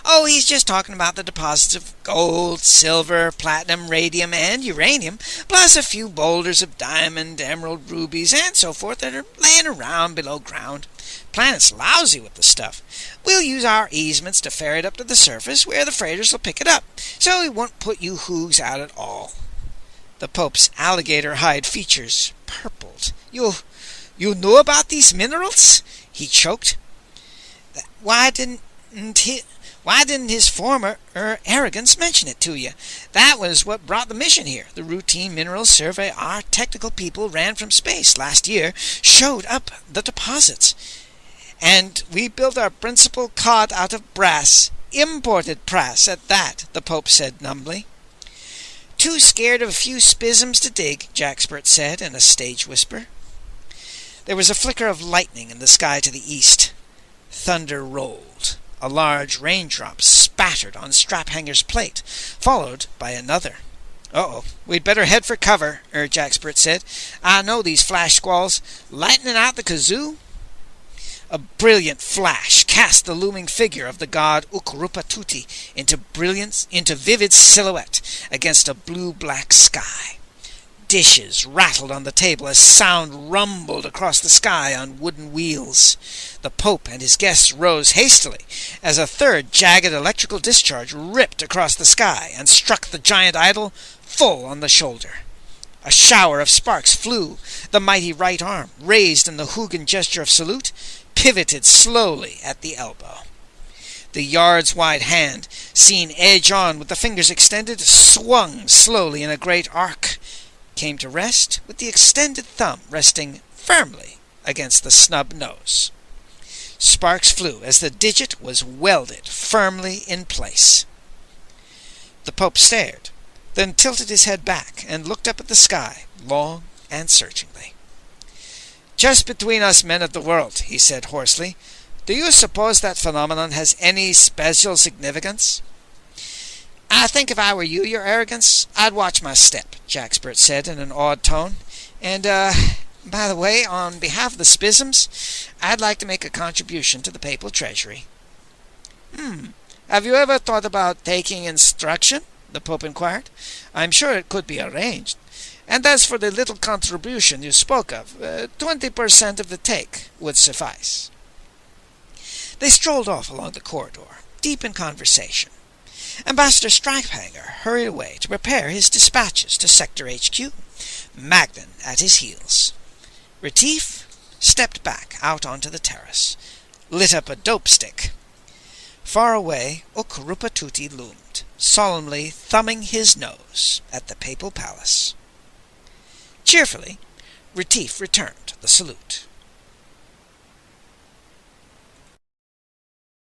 "Oh, he's just talking about the deposits of gold, silver, platinum, radium, and uranium, plus a few boulders of diamond, emerald, rubies, and so forth that are laying around below ground. Planet's lousy with the stuff. We'll use our easements to ferry it up to the surface, where the freighters will pick it up, so we won't put you Hoogs out at all." The Pope's alligator hide features purpled. You know about these minerals?" he choked. Why didn't his former arrogance mention it to you? That was what brought the mission here. The routine mineral survey our technical people ran from space last year showed up the deposits. And we built our principal cod out of brass, imported brass at that, the Pope said numbly. "Too scared of a few spizms to dig," Jack Spurt said in a stage whisper. There was a flicker of lightning in the sky to the east. Thunder rolled. A large raindrop spattered on Straphanger's plate, followed by another. "Uh-oh, we'd better head for cover," Jack Spurt said. "I know these flash squalls. Lightning out the kazoo?" A brilliant flash cast the looming figure of the god Ukrupatuti into vivid silhouette against a blue-black sky. Dishes rattled on the table as sound rumbled across the sky on wooden wheels. The Pope and his guests rose hastily as a third jagged electrical discharge ripped across the sky and struck the giant idol full on the shoulder. A shower of sparks flew. The mighty right arm, raised in the Hoogan gesture of salute, pivoted slowly at the elbow. The yards-wide hand, seen edge-on with the fingers extended, swung slowly in a great arc, came to rest with the extended thumb resting firmly against the snub nose. Sparks flew as the digit was welded firmly in place. The Pope stared, then tilted his head back and looked up at the sky, long and searchingly. "Just between us men of the world," he said hoarsely, "do you suppose that phenomenon has any special significance?" "I think if I were you, your arrogance, I'd watch my step," Jaxpert said in an awed tone. "And, by the way, on behalf of the Spisms, I'd like to make a contribution to the papal treasury." Have you ever thought about taking instruction?" the Pope inquired. "I'm sure it could be arranged. And as for the little contribution you spoke of, 20% of the take would suffice." They strolled off along the corridor, deep in conversation. Ambassador Streiphanger hurried away to prepare his dispatches to Sector HQ, Magnan at his heels. Retief stepped back out onto the terrace, lit up a dope stick. Far away, Ukrupatuti loomed, solemnly thumbing his nose at the papal palace. Cheerfully, Retief returned the salute.